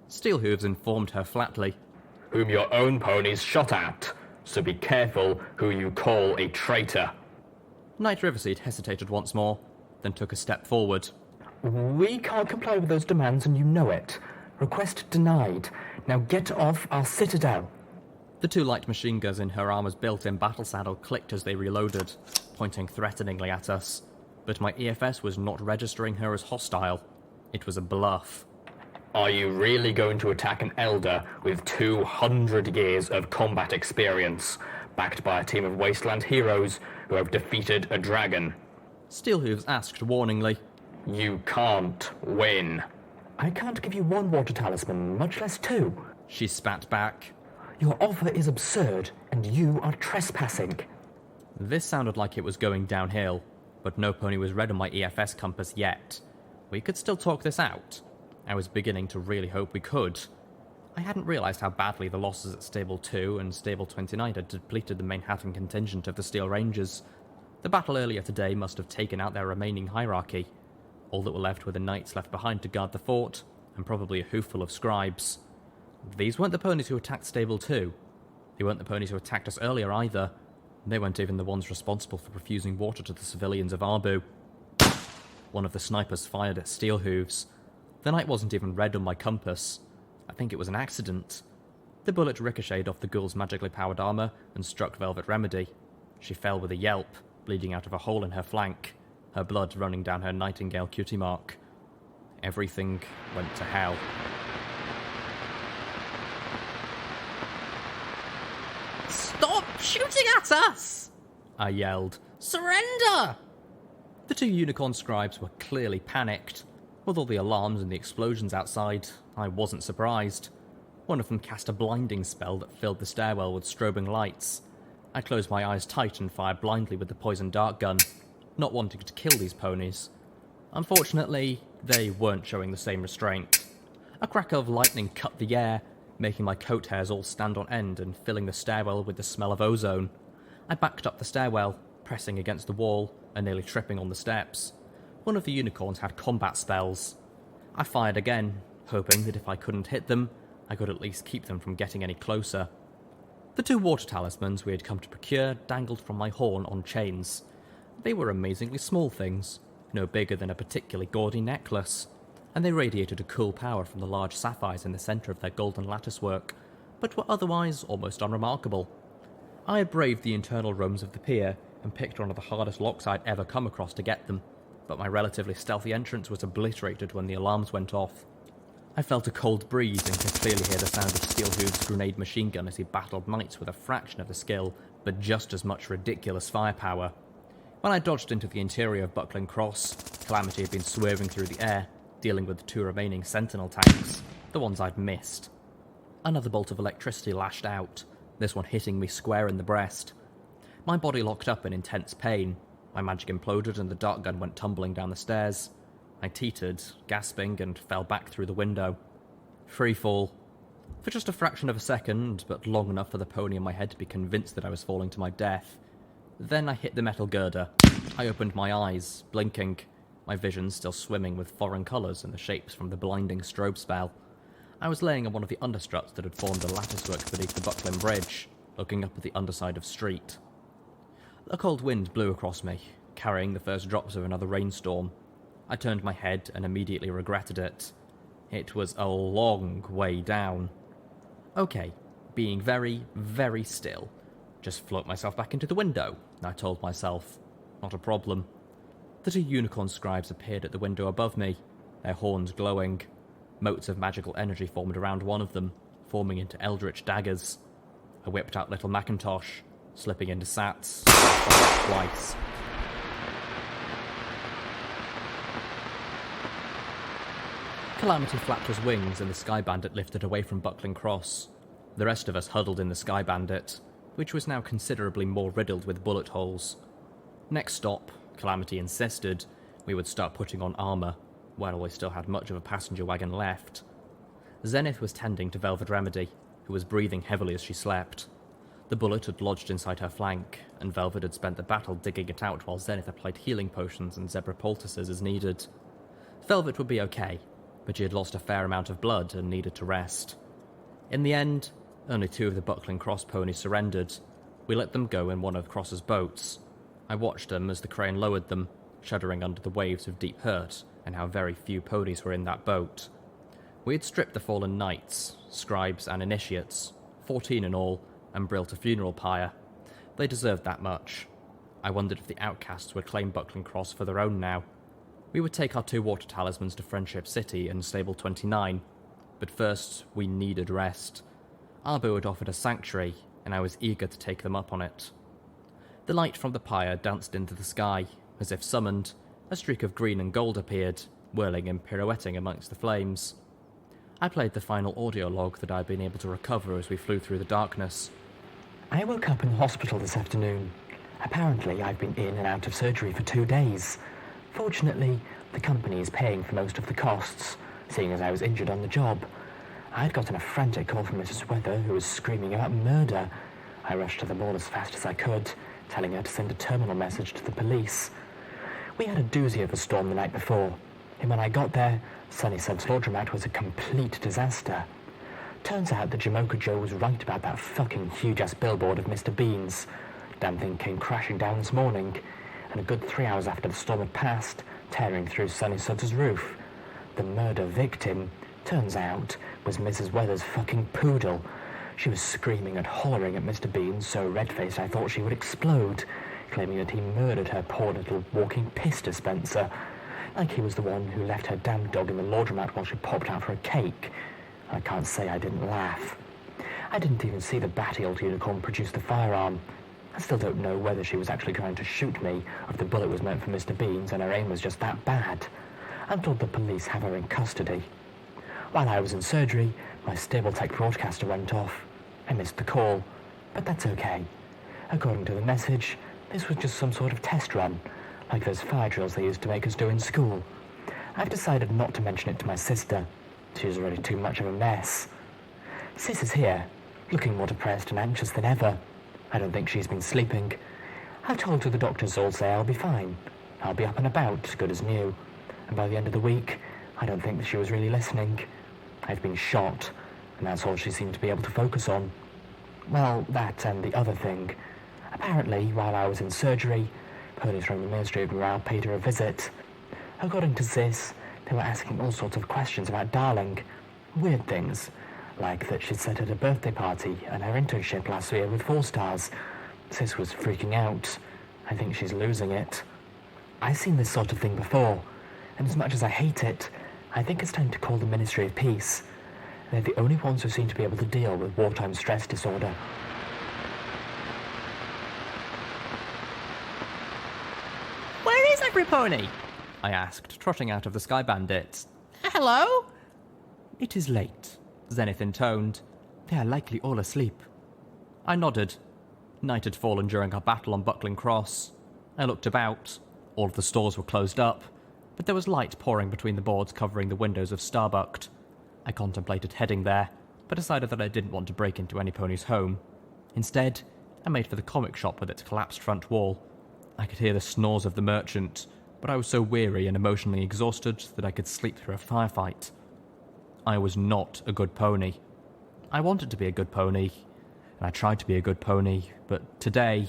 Steelhooves informed her flatly. Whom your own ponies shot at, so be careful who you call a traitor. Knight Riverseed hesitated once more, then took a step forward. We can't comply with those demands and you know it. Request denied. Now get off our citadel. The 2 light machine guns in her armor's built-in battle saddle clicked as they reloaded, pointing threateningly at us. But my EFS was not registering her as hostile. It was a bluff. Are you really going to attack an elder with 200 years of combat experience, backed by a team of wasteland heroes who have defeated a dragon? Steelhooves asked warningly. You can't win. I can't give you 1 water talisman, much less 2. She spat back. Your offer is absurd, and you are trespassing. This sounded like it was going downhill, but no pony was red on my EFS compass yet. We could still talk this out. I was beginning to really hope we could. I hadn't realised how badly the losses at Stable 2 and Stable 29 had depleted the Manhattan contingent of the Steel Rangers. The battle earlier today must have taken out their remaining hierarchy. All that were left were the knights left behind to guard the fort, and probably a hooful of scribes. These weren't the ponies who attacked Stable 2. They weren't the ponies who attacked us earlier either. They weren't even the ones responsible for refusing water to the civilians of Arbu. One of the snipers fired at Steelhooves. The knight wasn't even red on my compass. I think it was an accident. The bullet ricocheted off the ghoul's magically powered armour and struck Velvet Remedy. She fell with a yelp, bleeding out of a hole in her flank, her blood running down her nightingale cutie mark. Everything went to hell. Stop shooting at us! I yelled. Surrender! The 2 unicorn scribes were clearly panicked. With all the alarms and the explosions outside, I wasn't surprised. One of them cast a blinding spell that filled the stairwell with strobing lights. I closed my eyes tight and fired blindly with the poison dart gun, not wanting to kill these ponies. Unfortunately, they weren't showing the same restraint. A crack of lightning cut the air, making my coat hairs all stand on end and filling the stairwell with the smell of ozone. I backed up the stairwell, pressing against the wall and nearly tripping on the steps. One of the unicorns had combat spells. I fired again, hoping that if I couldn't hit them, I could at least keep them from getting any closer. The 2 water talismans we had come to procure dangled from my horn on chains. They were amazingly small things, no bigger than a particularly gaudy necklace, and they radiated a cool power from the large sapphires in the centre of their golden latticework, but were otherwise almost unremarkable. I had braved the internal rooms of the pier and picked one of the hardest locks I'd ever come across to get them, but my relatively stealthy entrance was obliterated when the alarms went off. I felt a cold breeze and could clearly hear the sound of Steelhooves' grenade machine gun as he battled knights with a fraction of the skill, but just as much ridiculous firepower. When I dodged into the interior of Buckling Cross, Calamity had been swerving through the air, dealing with the 2 remaining Sentinel tanks, the ones I'd missed. Another bolt of electricity lashed out, this one hitting me square in the breast. My body locked up in intense pain. My magic imploded and the dart gun went tumbling down the stairs. I teetered, gasping, and fell back through the window. Free fall. For just a fraction of a second, but long enough for the pony in my head to be convinced that I was falling to my death. Then I hit the metal girder. I opened my eyes, blinking, my vision still swimming with foreign colours and the shapes from the blinding strobe spell. I was laying on one of the understruts that had formed the latticework beneath the Buckland Bridge, looking up at the underside of street. A cold wind blew across me, carrying the first drops of another rainstorm. I turned my head and immediately regretted it. It was a long way down. Okay, being very, very still. Just float myself back into the window, I told myself. Not a problem. The 2 unicorn scribes appeared at the window above me, their horns glowing. Motes of magical energy formed around one of them, forming into eldritch daggers. I whipped out Little Macintosh, slipping into Sats, twice. Calamity flapped his wings and the Sky Bandit lifted away from Buckling Cross. The rest of us huddled in the Sky Bandit. which was now considerably more riddled with bullet holes. Next stop, Calamity insisted we would start putting on armour, while we still had much of a passenger wagon left. Zenith was tending to Velvet Remedy, who was breathing heavily as she slept. The bullet had lodged inside her flank, and Velvet had spent the battle digging it out while Zenith applied healing potions and zebra poultices as needed. Velvet would be okay, but she had lost a fair amount of blood and needed to rest. In the end, only 2 of the Buckling Cross ponies surrendered. We let them go in one of Cross's boats. I watched them as the crane lowered them, shuddering under the waves of deep hurt and how very few ponies were in that boat. We had stripped the fallen knights, scribes and initiates, 14 in all, and built a funeral pyre. They deserved that much. I wondered if the outcasts would claim Buckling Cross for their own now. We would take our 2 water talismans to Friendship City and Stable 29, but first we needed rest. Arbu had offered a sanctuary, and I was eager to take them up on it. The light from the pyre danced into the sky. As if summoned, a streak of green and gold appeared, whirling and pirouetting amongst the flames. I played the final audio log that I had been able to recover as we flew through the darkness. I woke up in the hospital this afternoon. Apparently, I've been in and out of surgery for 2 days. Fortunately, the company is paying for most of the costs, seeing as I was injured on the job. I had gotten a frantic call from Mrs. Weather, who was screaming about murder. I rushed to the mall as fast as I could, telling her to send a terminal message to the police. We had a doozy of a storm the night before, and when I got there, Sunnysuds's laundromat was a complete disaster. Turns out that Jamocha Joe was right about that fucking huge-ass billboard of Mr. Bean's. Damn thing came crashing down this morning, and a good 3 hours after the storm had passed, tearing through Sunnysuds's roof. The murder victim, turns out, was Mrs. Weather's fucking poodle. She was screaming and hollering at Mr. Bean, so red-faced I thought she would explode, claiming that he murdered her poor little walking piss dispenser, like he was the one who left her damn dog in the laundromat while she popped out for a cake. I can't say I didn't laugh. I didn't even see the batty old unicorn produce the firearm. I still don't know whether she was actually trying to shoot me, or if the bullet was meant for Mr. Bean's and her aim was just that bad. I'm told the police have her in custody. While I was in surgery, my stable tech broadcaster went off. I missed the call, but that's okay. According to the message, this was just some sort of test run, like those fire drills they used to make us do in school. I've decided not to mention it to my sister. She's already too much of a mess. Sis is here, looking more depressed and anxious than ever. I don't think she's been sleeping. I've told her the doctors all say I'll be fine. I'll be up and about, good as new. And by the end of the week, I don't think that she was really listening. I've been shot, and that's all she seemed to be able to focus on. Well, that and the other thing. Apparently, while I was in surgery, ponies from the Ministry of Morale paid her a visit. According to Sis, they were asking all sorts of questions about Darling. Weird things, like that she'd set at a birthday party and her internship last year with 4 stars. Sis was freaking out. I think she's losing it. I've seen this sort of thing before, and as much as I hate it, I think it's time to call the Ministry of Peace. They're the only ones who seem to be able to deal with wartime stress disorder. Where is every pony? I asked, trotting out of the Sky Bandits. Hello? It is late, Zenith intoned. They are likely all asleep. I nodded. Night had fallen during our battle on Buckling Cross. I looked about. All of the stores were closed up, but there was light pouring between the boards covering the windows of Starbucked. I contemplated heading there, but decided that I didn't want to break into any pony's home. Instead, I made for the comic shop with its collapsed front wall. I could hear the snores of the merchant, but I was so weary and emotionally exhausted that I could sleep through a firefight. I was not a good pony. I wanted to be a good pony, and I tried to be a good pony, but today...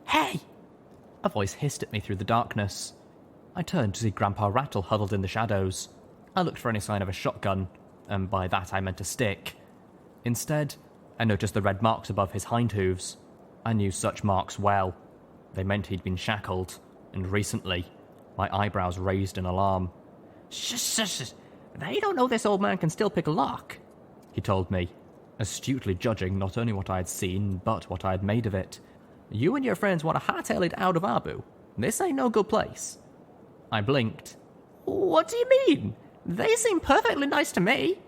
Hey! A voice hissed at me through the darkness. I turned to see Grandpa Rattle huddled in the shadows. I looked for any sign of a shotgun, and by that I meant a stick. Instead, I noticed the red marks above his hind hooves. I knew such marks well. They meant he'd been shackled, and recently, my eyebrows raised in alarm. Shush. They don't know this old man can still pick a lock, he told me, astutely judging not only what I had seen, but what I had made of it. You and your friends want to hightail it out of Arbu. This ain't no good place. I blinked. What do you mean? They seem perfectly nice to me.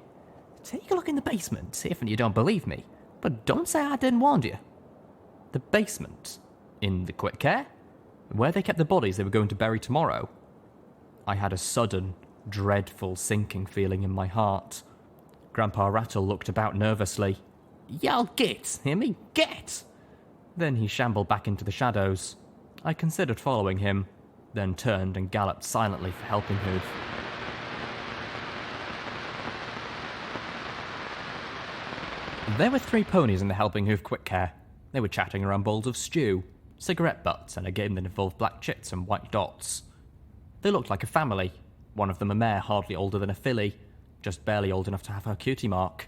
Take a look in the basement, if you don't believe me. But don't say I didn't warn you. The basement, in the quick care, where they kept the bodies they were going to bury tomorrow. I had a sudden, dreadful sinking feeling in my heart. Grandpa Rattle looked about nervously. Y'all get, hear me? Get! Then he shambled back into the shadows. I considered following him, then turned and galloped silently for Helping Hoof. There were 3 ponies in the Helping Hoof quick care. They were chatting around bowls of stew, cigarette butts, and a game that involved black chits and white dots. They looked like a family, one of them a mare hardly older than a filly, just barely old enough to have her cutie mark,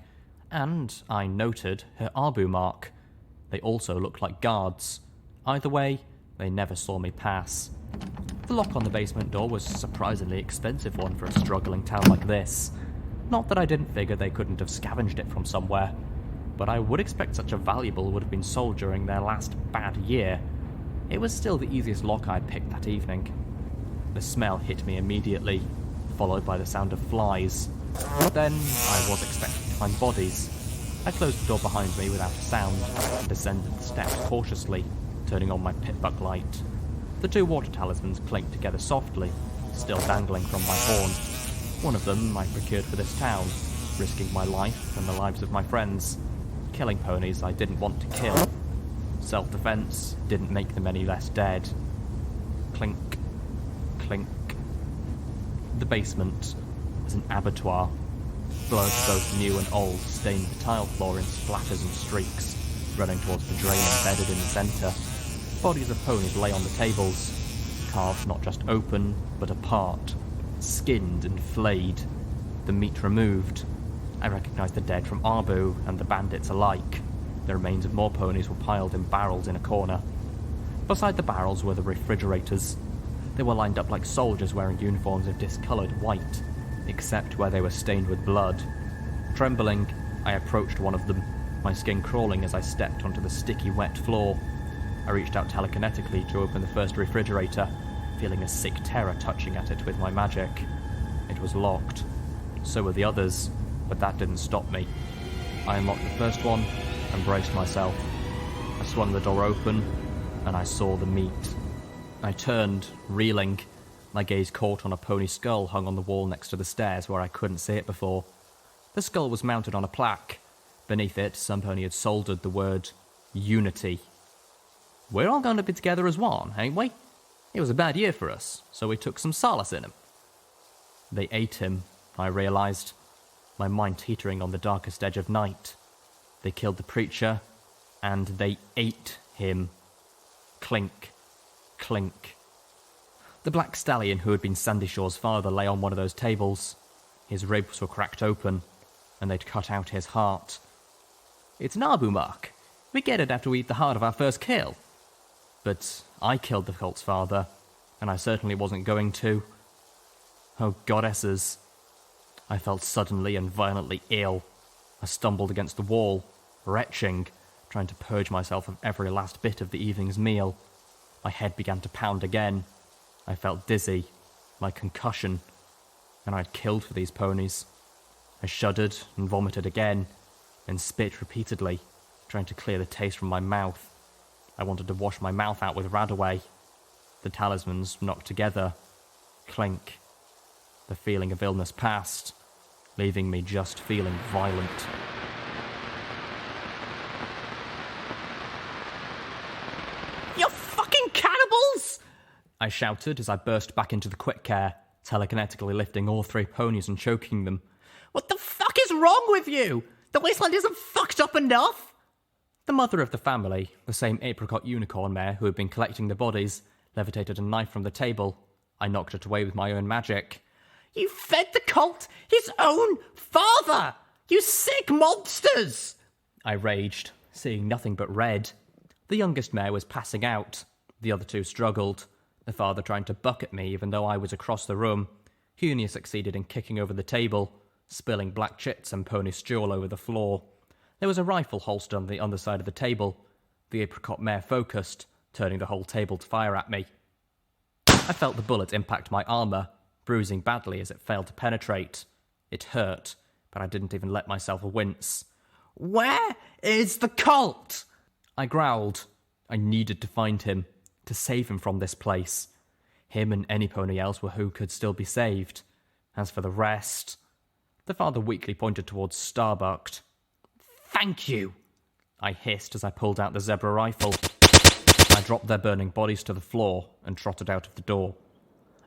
and, I noted, her Arbu mark. They also looked like guards. Either way, they never saw me pass. The lock on the basement door was a surprisingly expensive one for a struggling town like this. Not that I didn't figure they couldn't have scavenged it from somewhere, but I would expect such a valuable would have been sold during their last bad year. It was still the easiest lock I'd picked that evening. The smell hit me immediately, followed by the sound of flies. Then I was expecting to find bodies. I closed the door behind me without a sound and descended the steps cautiously, turning on my pitbuck light. The 2 water talismans clinked together softly, still dangling from my horn. One of them I procured for this town, risking my life and the lives of my friends. Killing ponies I didn't want to kill. Self-defense didn't make them any less dead. Clink, clink. The basement was an abattoir. Blood, both new and old, stained the tile floor in splatters and streaks, running towards the drain embedded in the centre. Bodies of ponies lay on the tables, carved not just open, but apart, skinned and flayed, the meat removed. I recognised the dead from Arbu and the bandits alike. The remains of more ponies were piled in barrels in a corner. Beside the barrels were the refrigerators. They were lined up like soldiers wearing uniforms of discoloured white, except where they were stained with blood. Trembling, I approached one of them, my skin crawling as I stepped onto the sticky, wet floor. I reached out telekinetically to open the first refrigerator, feeling a sick terror touching at it with my magic. It was locked. So were the others, but that didn't stop me. I unlocked the first one and braced myself. I swung the door open, and I saw the meat. I turned, reeling. My gaze caught on a pony skull hung on the wall next to the stairs where I couldn't see it before. The skull was mounted on a plaque. Beneath it, some pony had soldered the word Unity. We're all going to be together as one, ain't we? It was a bad year for us, so we took some solace in him. They ate him, I realised, my mind teetering on the darkest edge of night. They killed the preacher, and they ate him. Clink, clink. The black stallion who had been Sandy Shaw's father lay on one of those tables. His ribs were cracked open, and they'd cut out his heart. It's an Arbu mark. We get it after we eat the heart of our first kill. But I killed the cult's father, and I certainly wasn't going to. Oh, goddesses. I felt suddenly and violently ill. I stumbled against the wall, retching, trying to purge myself of every last bit of the evening's meal. My head began to pound again. I felt dizzy, like concussion, and I'd killed for these ponies. I shuddered and vomited again, and spit repeatedly, trying to clear the taste from my mouth. I wanted to wash my mouth out with Radaway. The talismans knocked together. Clink. The feeling of illness passed, leaving me just feeling violent. You fucking cannibals! I shouted as I burst back into the quick care, telekinetically lifting all 3 ponies and choking them. What the fuck is wrong with you? The wasteland isn't fucked up enough? The mother of the family, the same apricot unicorn mare who had been collecting the bodies, levitated a knife from the table. I knocked it away with my own magic. You fed the cult his own father! You sick monsters! I raged, seeing nothing but red. The youngest mare was passing out. The other 2 struggled, the father trying to bucket me even though I was across the room. Hunia succeeded in kicking over the table, spilling black chits and pony stew all over the floor. There was a rifle holstered on the underside of the table. The apricot mare focused, turning the whole table to fire at me. I felt the bullet impact my armour, bruising badly as it failed to penetrate. It hurt, but I didn't even let myself wince. Where is the colt? I growled. I needed to find him, to save him from this place. Him and any pony else who could still be saved. As for the rest... The father weakly pointed towards Starbuck. Thank you, I hissed as I pulled out the zebra rifle. I dropped their burning bodies to the floor and trotted out of the door.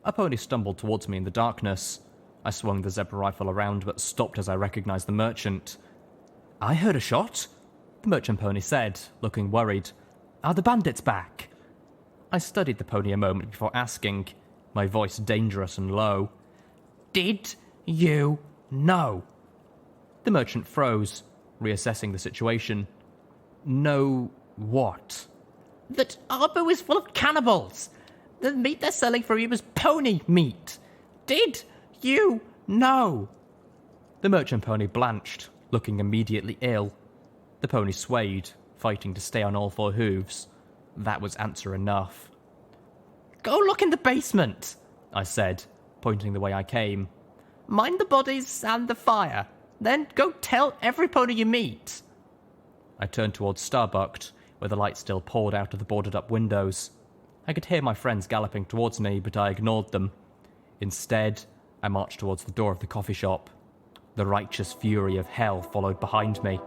A pony stumbled towards me in the darkness. I swung the zebra rifle around but stopped as I recognized the merchant. I heard a shot, the merchant pony said, looking worried. Are the bandits back? I studied the pony a moment before asking, my voice dangerous and low. Did you know? The merchant froze, reassessing the situation. Know what? That Arbu is full of cannibals. The meat they're selling for you is pony meat. Did you know? The merchant pony blanched, looking immediately ill. The pony swayed, fighting to stay on all four hooves. That was answer enough. Go look in the basement, I said, pointing the way I came. Mind the bodies and the fire. Then go tell every pony you meet. I turned towards Starbuck, where the light still poured out of the boarded-up windows. I could hear my friends galloping towards me, but I ignored them. Instead, I marched towards the door of the coffee shop. The righteous fury of hell followed behind me.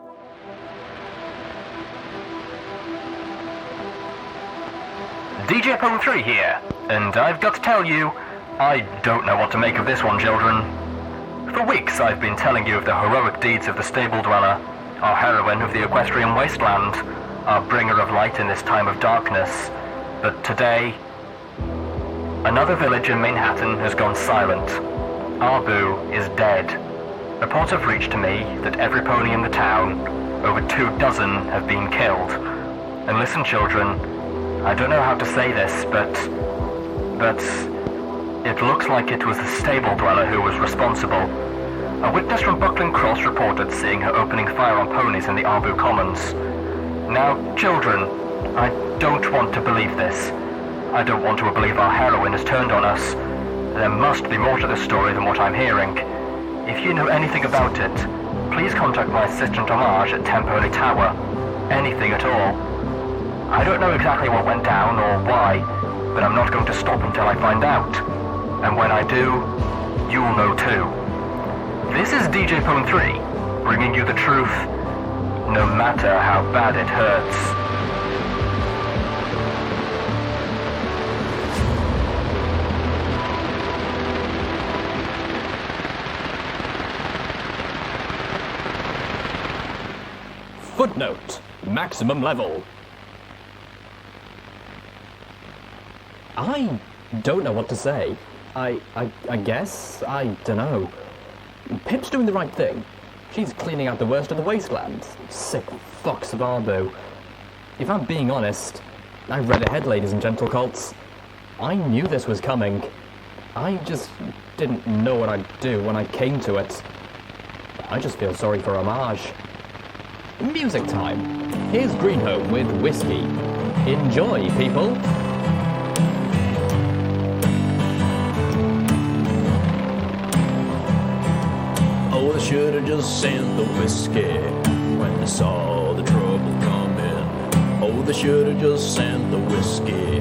DJ Pong 3 here, and I've got to tell you, I don't know what to make of this one, children. For weeks I've been telling you of the heroic deeds of the Stable Dweller, our heroine of the Equestrian wasteland, our bringer of light in this time of darkness. But today, another village in Manhattan has gone silent. Arbu is dead. Reports have reached to me that every pony in the town, over 24, have been killed. And listen, children, I don't know how to say this, but it looks like it was the Stable Dweller who was responsible. A witness from Buckland Cross reported seeing her opening fire on ponies in the Arbu Commons. Now, children, I don't want to believe this. I don't want to believe our heroine has turned on us. There must be more to this story than what I'm hearing. If you know anything about it, please contact my assistant Homage at Tempoli Tower. Anything at all. I don't know exactly what went down or why, but I'm not going to stop until I find out. And when I do, you'll know too. This is DJ Pone 3, bringing you the truth, no matter how bad it hurts. Footnote: maximum level. I don't know what to say. I guess, I dunno. Pip's doing the right thing. She's cleaning out the worst of the wasteland. Sick fucks of Arbu. If I'm being honest, I read ahead, ladies and gentle cults. I knew this was coming. I just didn't know what I'd do when I came to it. I just feel sorry for Homage. Music time. Here's Greenhome with Whiskey. Enjoy, people! Oh, they should have just sent the whiskey when they saw the trouble coming. Oh, they should have just sent the whiskey,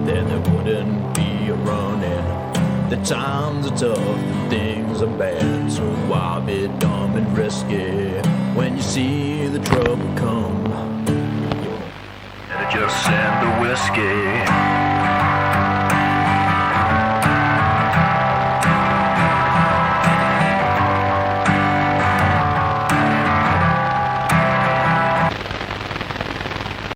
then there wouldn't be a running. The times are tough, the things are bad, so why be dumb and risky when you see the trouble come? Just send the whiskey.